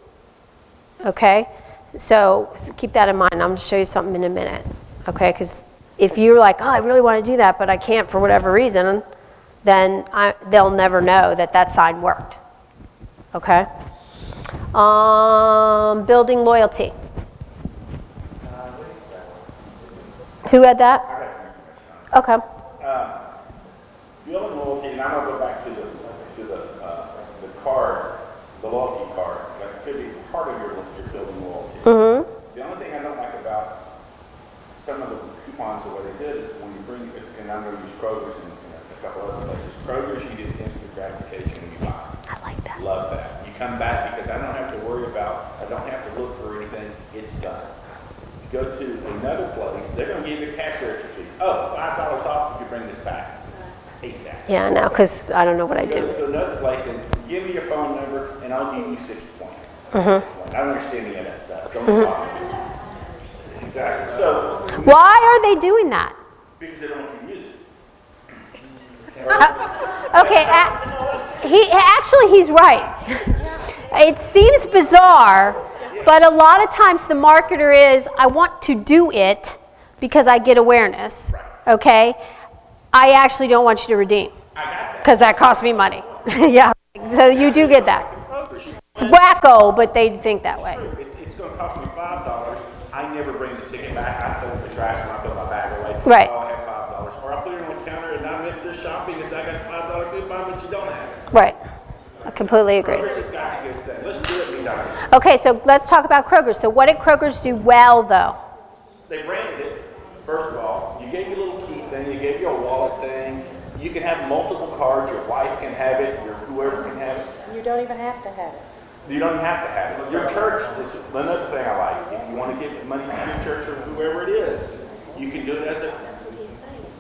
Okay? So keep that in mind. I'm going to show you something in a minute. Okay? Because if you're like, oh, I really want to do that, but I can't for whatever reason, then they'll never know that that sign worked. Okay? Building loyalty. Who had that? I got some information on it. Okay. Building loyalty, and I'm gonna go back to the card, the loyalty card. That could be part of your building loyalty. Mm-hmm. The only thing I don't like about some of the coupons, the way they did is when you bring, and I'm gonna use Kroger's and a couple other places. Kroger's, you get instant gratification when you buy. I like that. Love that. You come back because I don't have to worry about, I don't have to look for anything. done. Go to another place, they're gonna give you a cash register receipt. Oh, $5 off if you bring this back. Hate that. Yeah, no, because I don't know what I Go do. to another place and give me your phone number and I'll give you 6 points. Mm-hmm. I don't understand any of that stuff. Don't bother me. Exactly. So, Why are they doing that? because they don't want you to use it. Okay, he's right. It seems bizarre, but a lot of times the marketer is, I want to do it because I get awareness, okay? I actually don't want you to redeem, because that costs me money. Yeah, so you do get that. It's wacko, but they think that way. It's going to cost me $5. I never bring the ticket back. I throw it in the trash when I throw my bag away. Right. Oh, I have $5. Or I put it on the counter and I'm if they're shopping, it's I got a $5 coupon, but you don't have it. Right. I completely agree. Kroger's just got to get that. Let's do it, be done. Okay, so let's talk about Kroger. So what did Kroger's do well, though? They branded it, first of all. You gave you a little key thing. You gave you a wallet thing. You can have multiple cards. Your wife can have it. Your whoever can have it. You don't even have to have it. You don't even have to have it. Your church is another thing I like. If you want to give money to your church or whoever it is, you can do it as a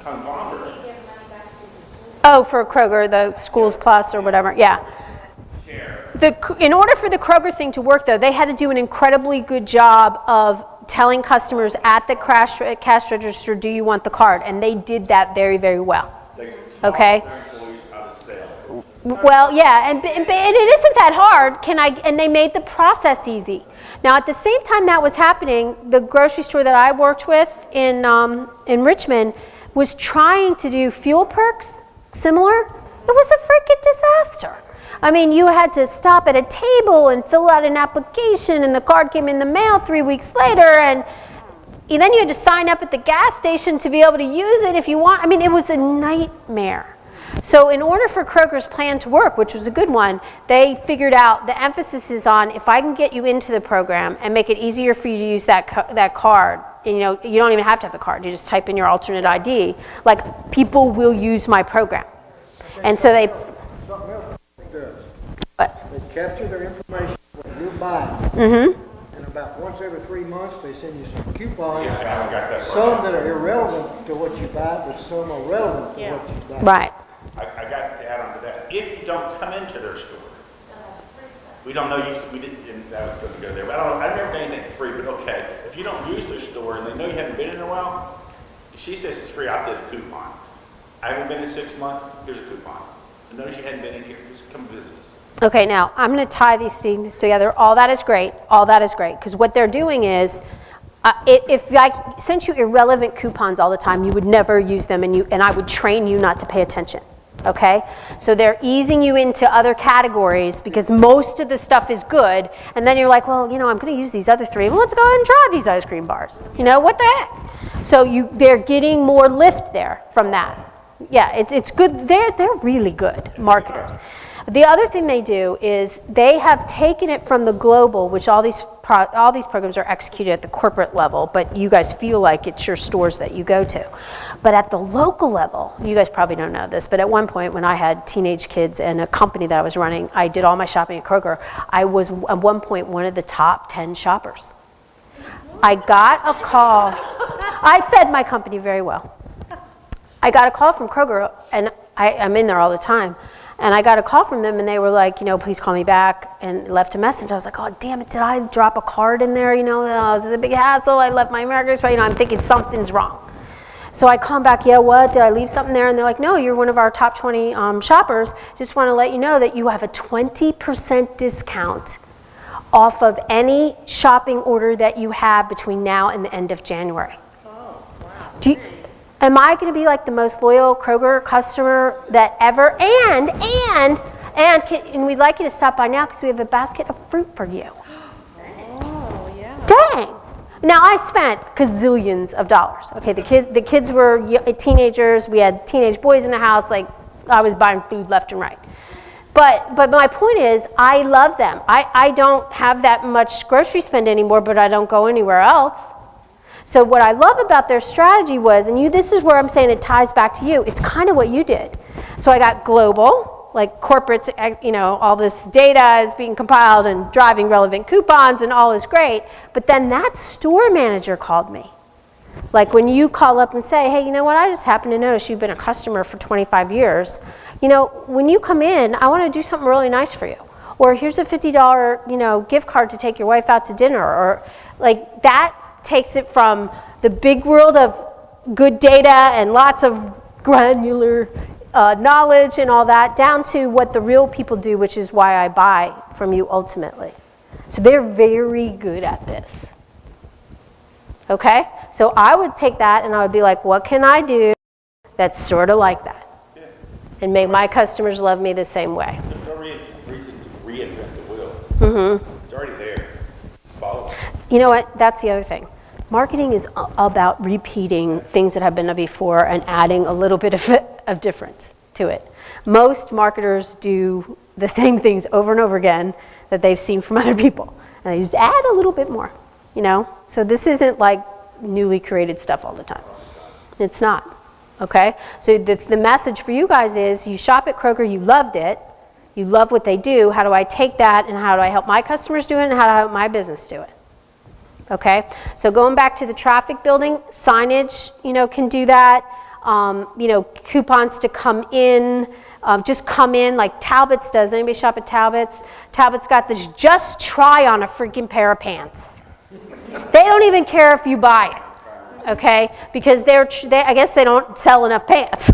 conglomerate. Oh, for Kroger, the Schools Plus or whatever, yeah. In order for the Kroger thing to work, though, they had to do an incredibly good job of telling customers at the cash register, do you want the card? And they did that very, very well. Okay? Well, yeah, and it isn't that hard. And they made the process easy. Now, at the same time that was happening, the grocery store that I worked with in Richmond was trying to do fuel perks, similar. It was a freaking disaster. I mean, you had to stop at a table and fill out an application, and the card came in the mail 3 weeks later, and then you had to sign up at the gas station to be able to use it if you want. I mean, it was a nightmare. So in order for Kroger's plan to work, which was a good one, they figured out the emphasis is on if I can get you into the program and make it easier for you to use that card, and, you don't even have to have the card. You just type in your alternate ID. Like, people will use my program. And so they... Something else does. What? They capture their information, what you're buying. Mm-hmm. And about once every 3 months, they send you some coupons. I haven't got that. Some that are irrelevant to what you buy, but some are relevant to what you buy. Right. I got to add on to that. If you don't come into their store, we don't know you. We didn't. And that was going to go there. But I've never done anything free. But okay, if you don't use their store and they know you haven't been in a while, if she says it's free, I'll get a coupon. I haven't been in 6 months. Here's a coupon. I notice you hadn't been in here. Just come visit us. Okay, now I'm going to tie these things together. All that is great. All that is great. Because what they're doing is, if I sent you irrelevant coupons all the time, you would never use them, and I would train you not to pay attention. Okay? So they're easing you into other categories because most of the stuff is good, and then you're like, well, I'm going to use these other 3. Well, let's go ahead and try these ice cream bars. What the heck? So they're getting more lift there from that. Yeah, it's good. They're really good marketers. The other thing they do is they have taken it from the global, which all these programs are executed at the corporate level, but you guys feel like it's your stores that you go to. But at the local level, you guys probably don't know this, but at one point when I had teenage kids and a company that I was running, I did all my shopping at Kroger. I was at one point one of the top 10 shoppers. I got a call. I fed my company very well. I got a call from Kroger, and I'm in there all the time. And I got a call from them, and they were like, please call me back, and left a message. I was like, oh, damn it, did I drop a card in there? Oh, this is a big hassle. I left my American Express. I'm thinking something's wrong. So I call them back, yeah, what? Did I leave something there? And they're like, no, you're one of our top 20 shoppers. Just want to let you know that you have a 20% discount off of any shopping order that you have between now and the end of January. Oh, wow. Am I going to be like the most loyal Kroger customer that ever? And we'd like you to stop by now because we have a basket of fruit for you. Oh, yeah. Dang. Now I spent gazillions of dollars. Okay, the kids were teenagers. We had teenage boys in the house. Like, I was buying food left and right. But my point is, I love them. I don't have that much grocery spend anymore, but I don't go anywhere else. So what I love about their strategy was, and this is where I'm saying it ties back to you, it's kind of what you did. So I got global, like corporates, you know, all this data is being compiled and driving relevant coupons and all is great. But then that store manager called me. Like when you call up and say, hey, you know what, I just happen to notice you've been a customer for 25 years. You know, when you come in, I want to do something really nice for you. Or here's a $50, you know, gift card to take your wife out to dinner. Or like that takes it from the big world of good data and lots of granular knowledge and all that down to what the real people do, which is why I buy from you ultimately. So they're very good at this. Okay? So I would take that and I would be like, what can I do that's sort of like that? And make my customers love me the same way. There's no reason to reinvent the wheel. It's already there. Just follow it. You know what? That's the other thing. Marketing is about repeating things that have been done before and adding a little bit of difference to it. Most marketers do the same things over and over again that they've seen from other people. And they just add a little bit more, you know? So this isn't like newly created stuff all the time. It's not. Okay? So the message for you guys is you shop at Kroger, you loved it, you love what they do, how do I take that and how do I help my customers do it and how do I help my business do it? Okay? So going back to the traffic building, signage, you know, can do that. You know, coupons to come in, just come in like Talbot's does. Anybody shop at Talbot's? Talbot's got this just try on a freaking pair of pants. They don't even care if you buy it. Okay, because I guess they don't sell enough pants.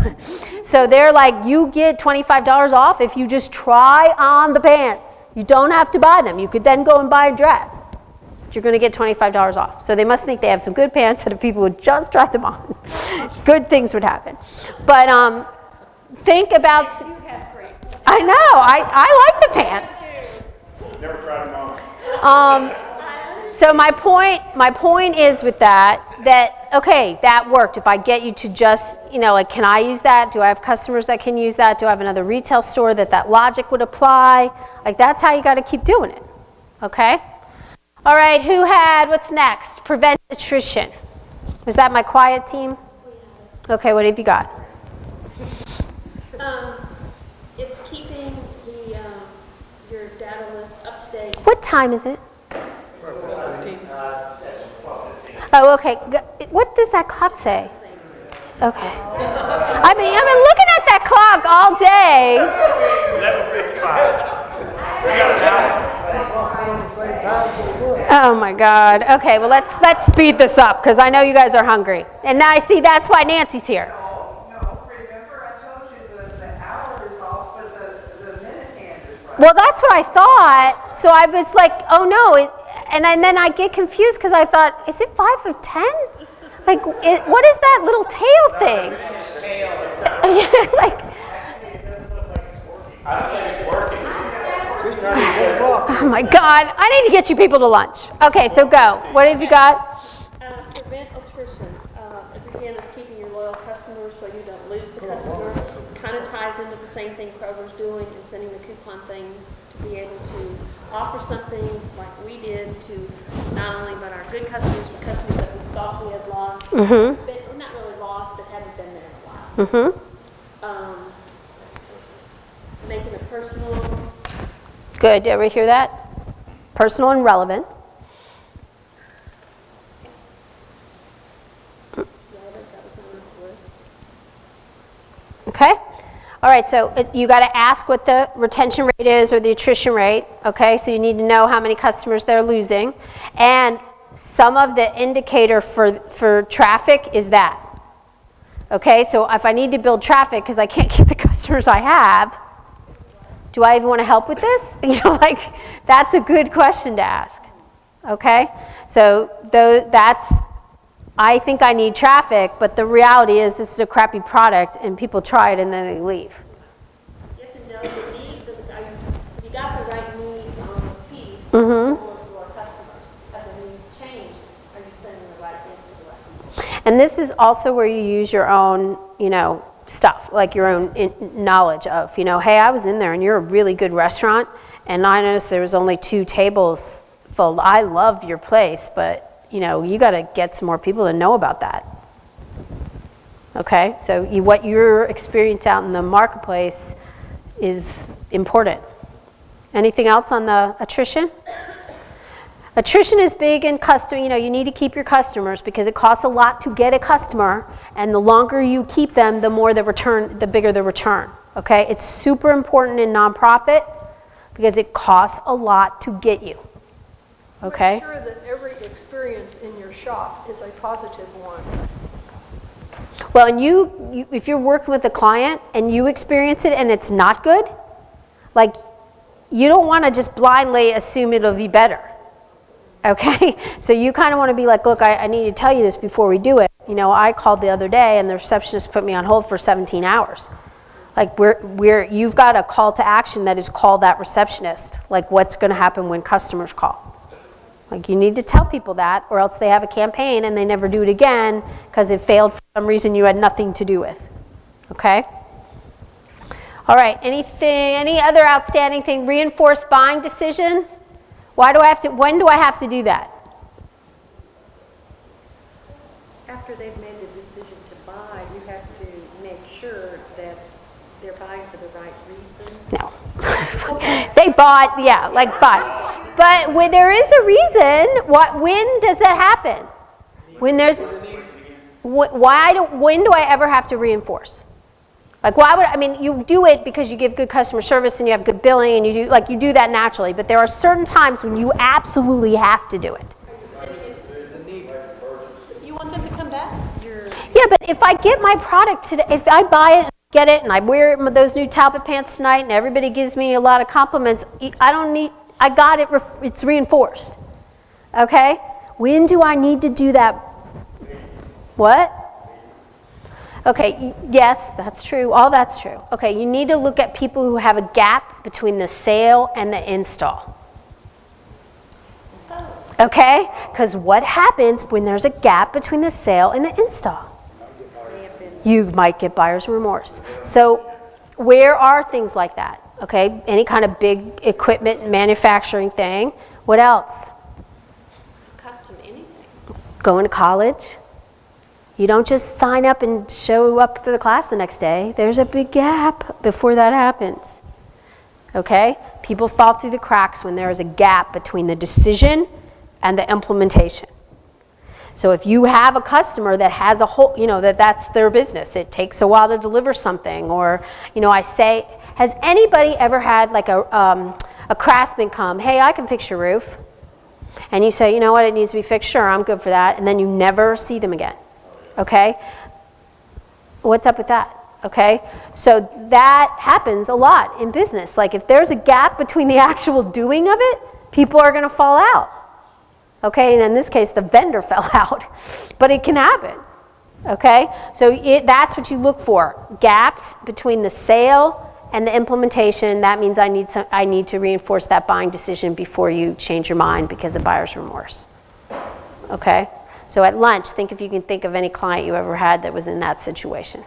So they're like, you get $25 off if you just try on the pants. You don't have to buy them. You could then go and buy a dress. But you're going to get $25 off. So they must think they have some good pants that if people would just try them on, good things would happen. But think about... I know. I like the pants. Never tried them on. So my point is with that okay, that worked. If I get you to just, you know, like, can I use that? Do I have customers that can use that? Do I have another retail store that logic would apply? Like, that's how you got to keep doing it. Okay? All right, what's next? Prevent attrition. Is that my quiet team? Okay, what have you got? It's keeping your data list up to date. What time is it? Oh, okay. What does that clock say? Okay. I mean, I've been looking at that clock all day. 11:55. Oh my God. Okay, well let's speed this up because I know you guys are hungry. And now I see that's why Nancy's here. No, remember I told you the hour is off, but the minute hand is right. Well, that's what I thought. So I was like, oh no. And then I get confused because I thought, is it 5 of 10? Like, what is that little tail thing? Like, I don't think it's working. It's not even 10 o'clock. oh my God, I need to get you people to lunch. Okay, so go. What have you got? Prevent attrition. Again, it's keeping your loyal customers so you don't lose the customer. Kind of ties into the same thing Kroger's doing and sending the coupon things to be able to offer something like we did to not only but our good customers, but customers that we thought we had lost, but not really lost, but haven't been there in a while. Making it personal. Good. Did everybody hear that? Personal and relevant. Yeah, I think that was on the list. Okay. All right, so you got to ask what the retention rate is or the attrition rate, okay? So you need to know how many customers they're losing. And some of the indicator for traffic is that. Okay, so if I need to build traffic because I can't keep the customers I have, do I even want to help with this? You know, like, that's a good question to ask. Okay? So that's... I think I need traffic, but the reality is this is a crappy product and people try it and then they leave. You have to know the needs of the, you got the right needs on the piece for your customers. Have the needs changed? Are you sending the right things to the right people? And this is also where you use your own, you know, stuff, like your own knowledge of, you know, hey, I was in there and you're a really good restaurant and I noticed there was only 2 tables full. I love your place, but you know, you got to get some more people to know about that. Okay, so what your experience out in the marketplace, is important. Anything else on the attrition? Attrition is big in customer, you need to keep your customers because it costs a lot to get a customer, and the longer you keep them, the more the return, the bigger the return, okay? It's super important in nonprofit because it costs a lot to get you, okay? Make sure that every experience in your shop is a positive one. Well, and if you're working with a client and you experience it and it's not good, like, you don't want to just blindly assume it'll be better. Okay, so you kind of want to be like, look, I need to tell you this before we do it. I called the other day and the receptionist put me on hold for 17 hours. Like, you've got a call to action that is call that receptionist. Like, what's going to happen when customers call? Like, you need to tell people that, or else they have a campaign and they never do it again because it failed for some reason you had nothing to do with. Okay? All right, any other outstanding thing? Reinforced buying decision? When do I have to do that? After they've made the decision to buy, you have to make sure that they're buying for the right reason. No. They bought, yeah, like buy. But when there is a reason, when does that happen? When there's, when do I ever have to reinforce? Like, you do it because you give good customer service and you have good billing and you do that naturally, but there are certain times when you absolutely have to do it. You want them to come back? Yeah, but if I get my product today, if I buy it, get it, and I wear those new Talbot pants tonight and everybody gives me a lot of compliments, I got it, it's reinforced. Okay? When do I need to do that? What? Okay, yes, that's true. All that's true. Okay, you need to look at people who have a gap between the sale and the install. Okay? Because what happens when there's a gap between the sale and the install? You might get buyer's remorse. So where are things like that? Okay, any kind of big equipment manufacturing thing. What else? Custom anything. Going to college. You don't just sign up and show up for the class the next day. There's a big gap before that happens. Okay? People fall through the cracks when there is a gap between the decision and the implementation. So if you have a customer that has a whole, that's their business. It takes a while to deliver something, or, I say, has anybody ever had like a craftsman come, hey, I can fix your roof. And you say, you know what, it needs to be fixed, sure, I'm good for that. And then you never see them again. Okay? What's up with that? Okay? So that happens a lot in business. Like, if there's a gap between the actual doing of it, people are going to fall out. Okay? And in this case, the vendor fell out. But it can happen. Okay? So that's what you look for. Gaps between the sale and the implementation. That means I need to reinforce that buying decision before you change your mind because of buyer's remorse. Okay? So at lunch, think if you can think of any client you ever had that was in that situation.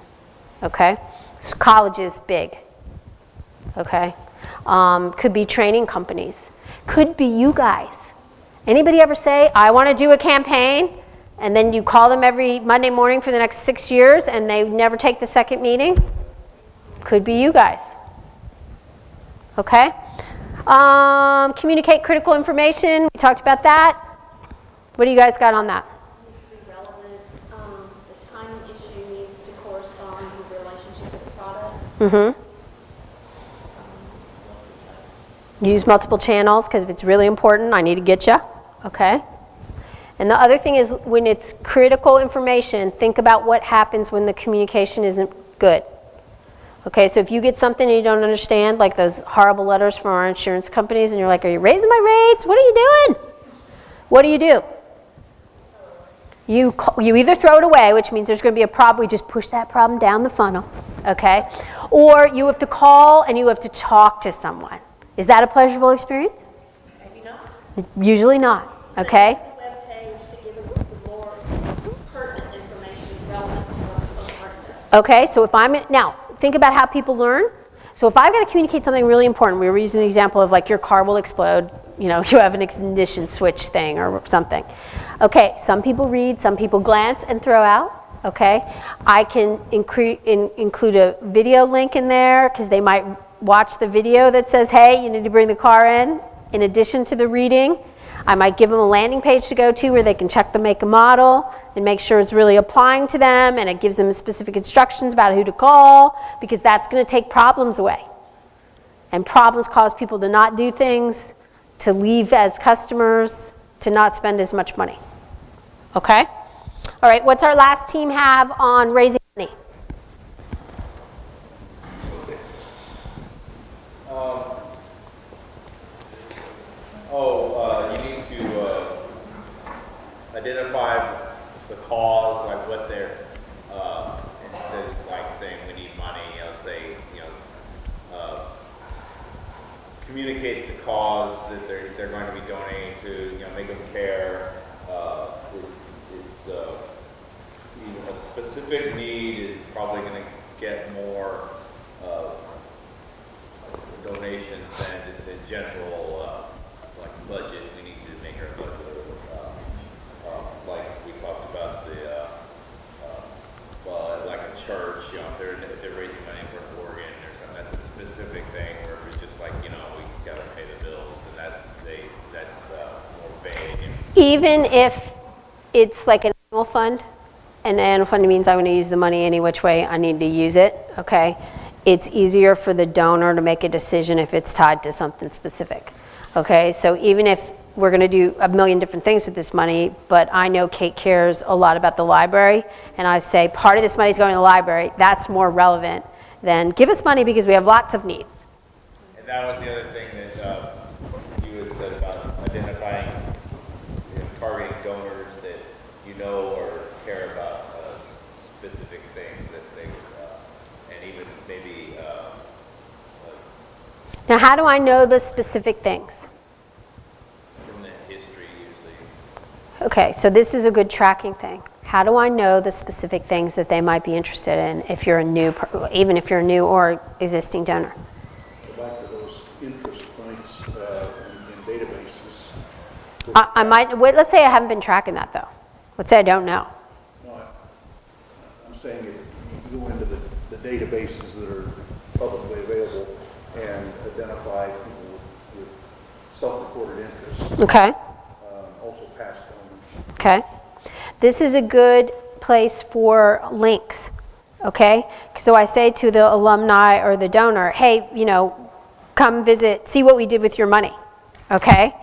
Okay? So college is big. Okay? Could be training companies. Could be you guys. Anybody ever say, I want to do a campaign, and then you call them every Monday morning for the next 6 years and they never take the second meeting? Could be you guys. Okay? Communicate critical information. We talked about that. What do you guys got on that? Needs to be relevant. The timing issue needs to correspond with the relationship with the product. Mm-hmm. Use multiple channels because if it's really important, I need to get you. Okay? And the other thing is when it's critical information, think about what happens when the communication isn't good. Okay, so if you get something and you don't understand, like those horrible letters from our insurance companies, and you're like, are you raising my rates? What are you doing? What do? You either throw it away, which means there's going to be a problem. We just push that problem down the funnel. Okay? Or you have to call and you have to talk to someone. Is that a pleasurable experience? Maybe not. Usually not. Okay? Web page to give it more pertinent information relevant to what the customer says. Okay, so now, think about how people learn. So if I've got to communicate something really important, we were using the example of like your car will explode, you have an ignition switch thing or something. Okay, some people read, some people glance and throw out. Okay, I can include a video link in there because they might watch the video that says, hey, you need to bring the car in addition to the reading. I might give them a landing page to go to where they can check the make and model and make sure it's really applying to them, and it gives them specific instructions about who to call, because that's going to take problems away. And problems cause people to not do things, to leave as customers, to not spend as much money. Okay? All right, what's our last team have on raising money? You need to identify the cause, like what they're, instead of like saying we need money, say, communicate the cause that they're going to be donating to, make them care. It's even a specific need is probably going to get more donations than just a general like budget. We need to make our budget like we talked about like a church. If they're raising money for an organ or something, that's a specific thing. Where if it's just like we got to pay the bills, and that's more vague. Even if it's like an animal fund, and animal fund means I'm going to use the money any which way I need to use it, okay? It's easier for the donor to make a decision if it's tied to something specific, okay? So even if we're going to do a million different things with this money, but I know Kate cares a lot about the library, and I say part of this money is going to the library, that's more relevant than give us money because we have lots of needs. And that was the other thing that you had said about identifying, targeting donors that or care about specific things that they, and even maybe. Now, how do I know the specific things? From the history, usually. Okay, so this is a good tracking thing. How do I know the specific things that they might be interested in if you're a new, even if you're a new or existing donor? Go back to those interest points in databases. I might, wait, let's say I haven't been tracking that though. Let's say I don't know. No, I'm saying if you go into the databases that are publicly available and identify people with self-reported interests. Okay. Also past donors. Okay. This is a good place for links. Okay. So I say to the alumni or the donor, hey, come visit, see what we did with your money. Okay.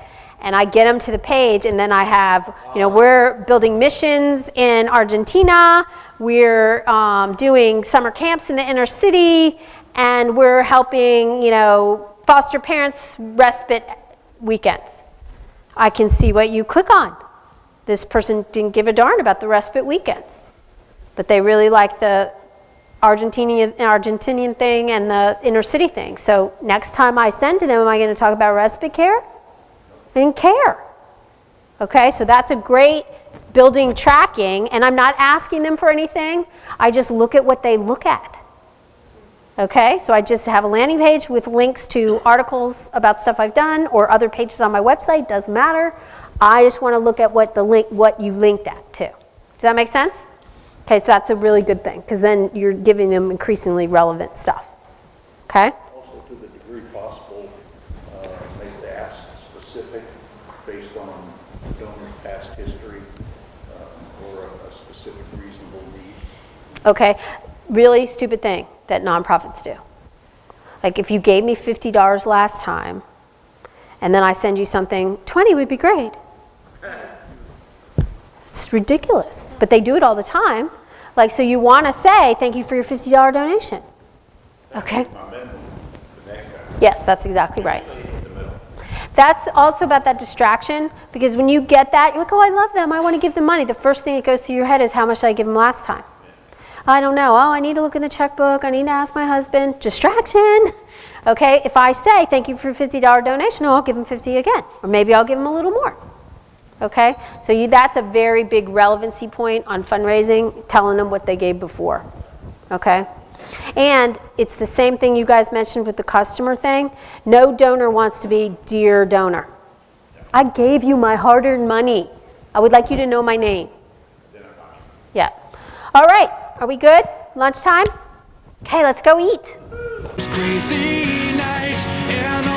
And I get them to the page, and then I have, we're building missions in Argentina, we're doing summer camps in the inner city, and we're helping, foster parents respite weekends. I can see what you click on. This person didn't give a darn about the respite weekends, but they really like the Argentinian thing and the inner city thing. So next time I send to them, am I going to talk about respite care? I didn't care. Okay, so that's a great building tracking, and I'm not asking them for anything. I just look at what they look at. Okay, so I just have a landing page with links to articles about stuff I've done or other pages on my website, doesn't matter. I just want to look at what you linked at too. Does that make sense? Okay, so that's a really good thing, because then you're giving them increasingly relevant stuff. Okay? Also, to the degree possible, make the ask specific based on donor past history or a specific reasonable need. Okay, really stupid thing that nonprofits do. Like if you gave me $50 last time, and then I send you something, 20 would be great. It's ridiculous, but they do it all the time. Like, so you want to say, thank you for your $50 donation. Okay? Yes, that's exactly right. That's also about that distraction, because when you get that, you're like, oh, I love them, I want to give them money. The first thing that goes through your head is, how much did I give them last time? I don't know. Oh, I need to look in the checkbook. I need to ask my husband. Distraction. Okay, if I say, thank you for a $50 donation, I'll give them 50 again. Or maybe I'll give them a little more. Okay, so that's a very big relevancy point on fundraising, telling them what they gave before. Okay, and it's the same thing you guys mentioned with the customer thing. No donor wants to be dear donor. I gave you my hard-earned money. I would like you to know my name. Yeah. All right, are we good? Lunchtime? Okay, let's go eat. Crazy night and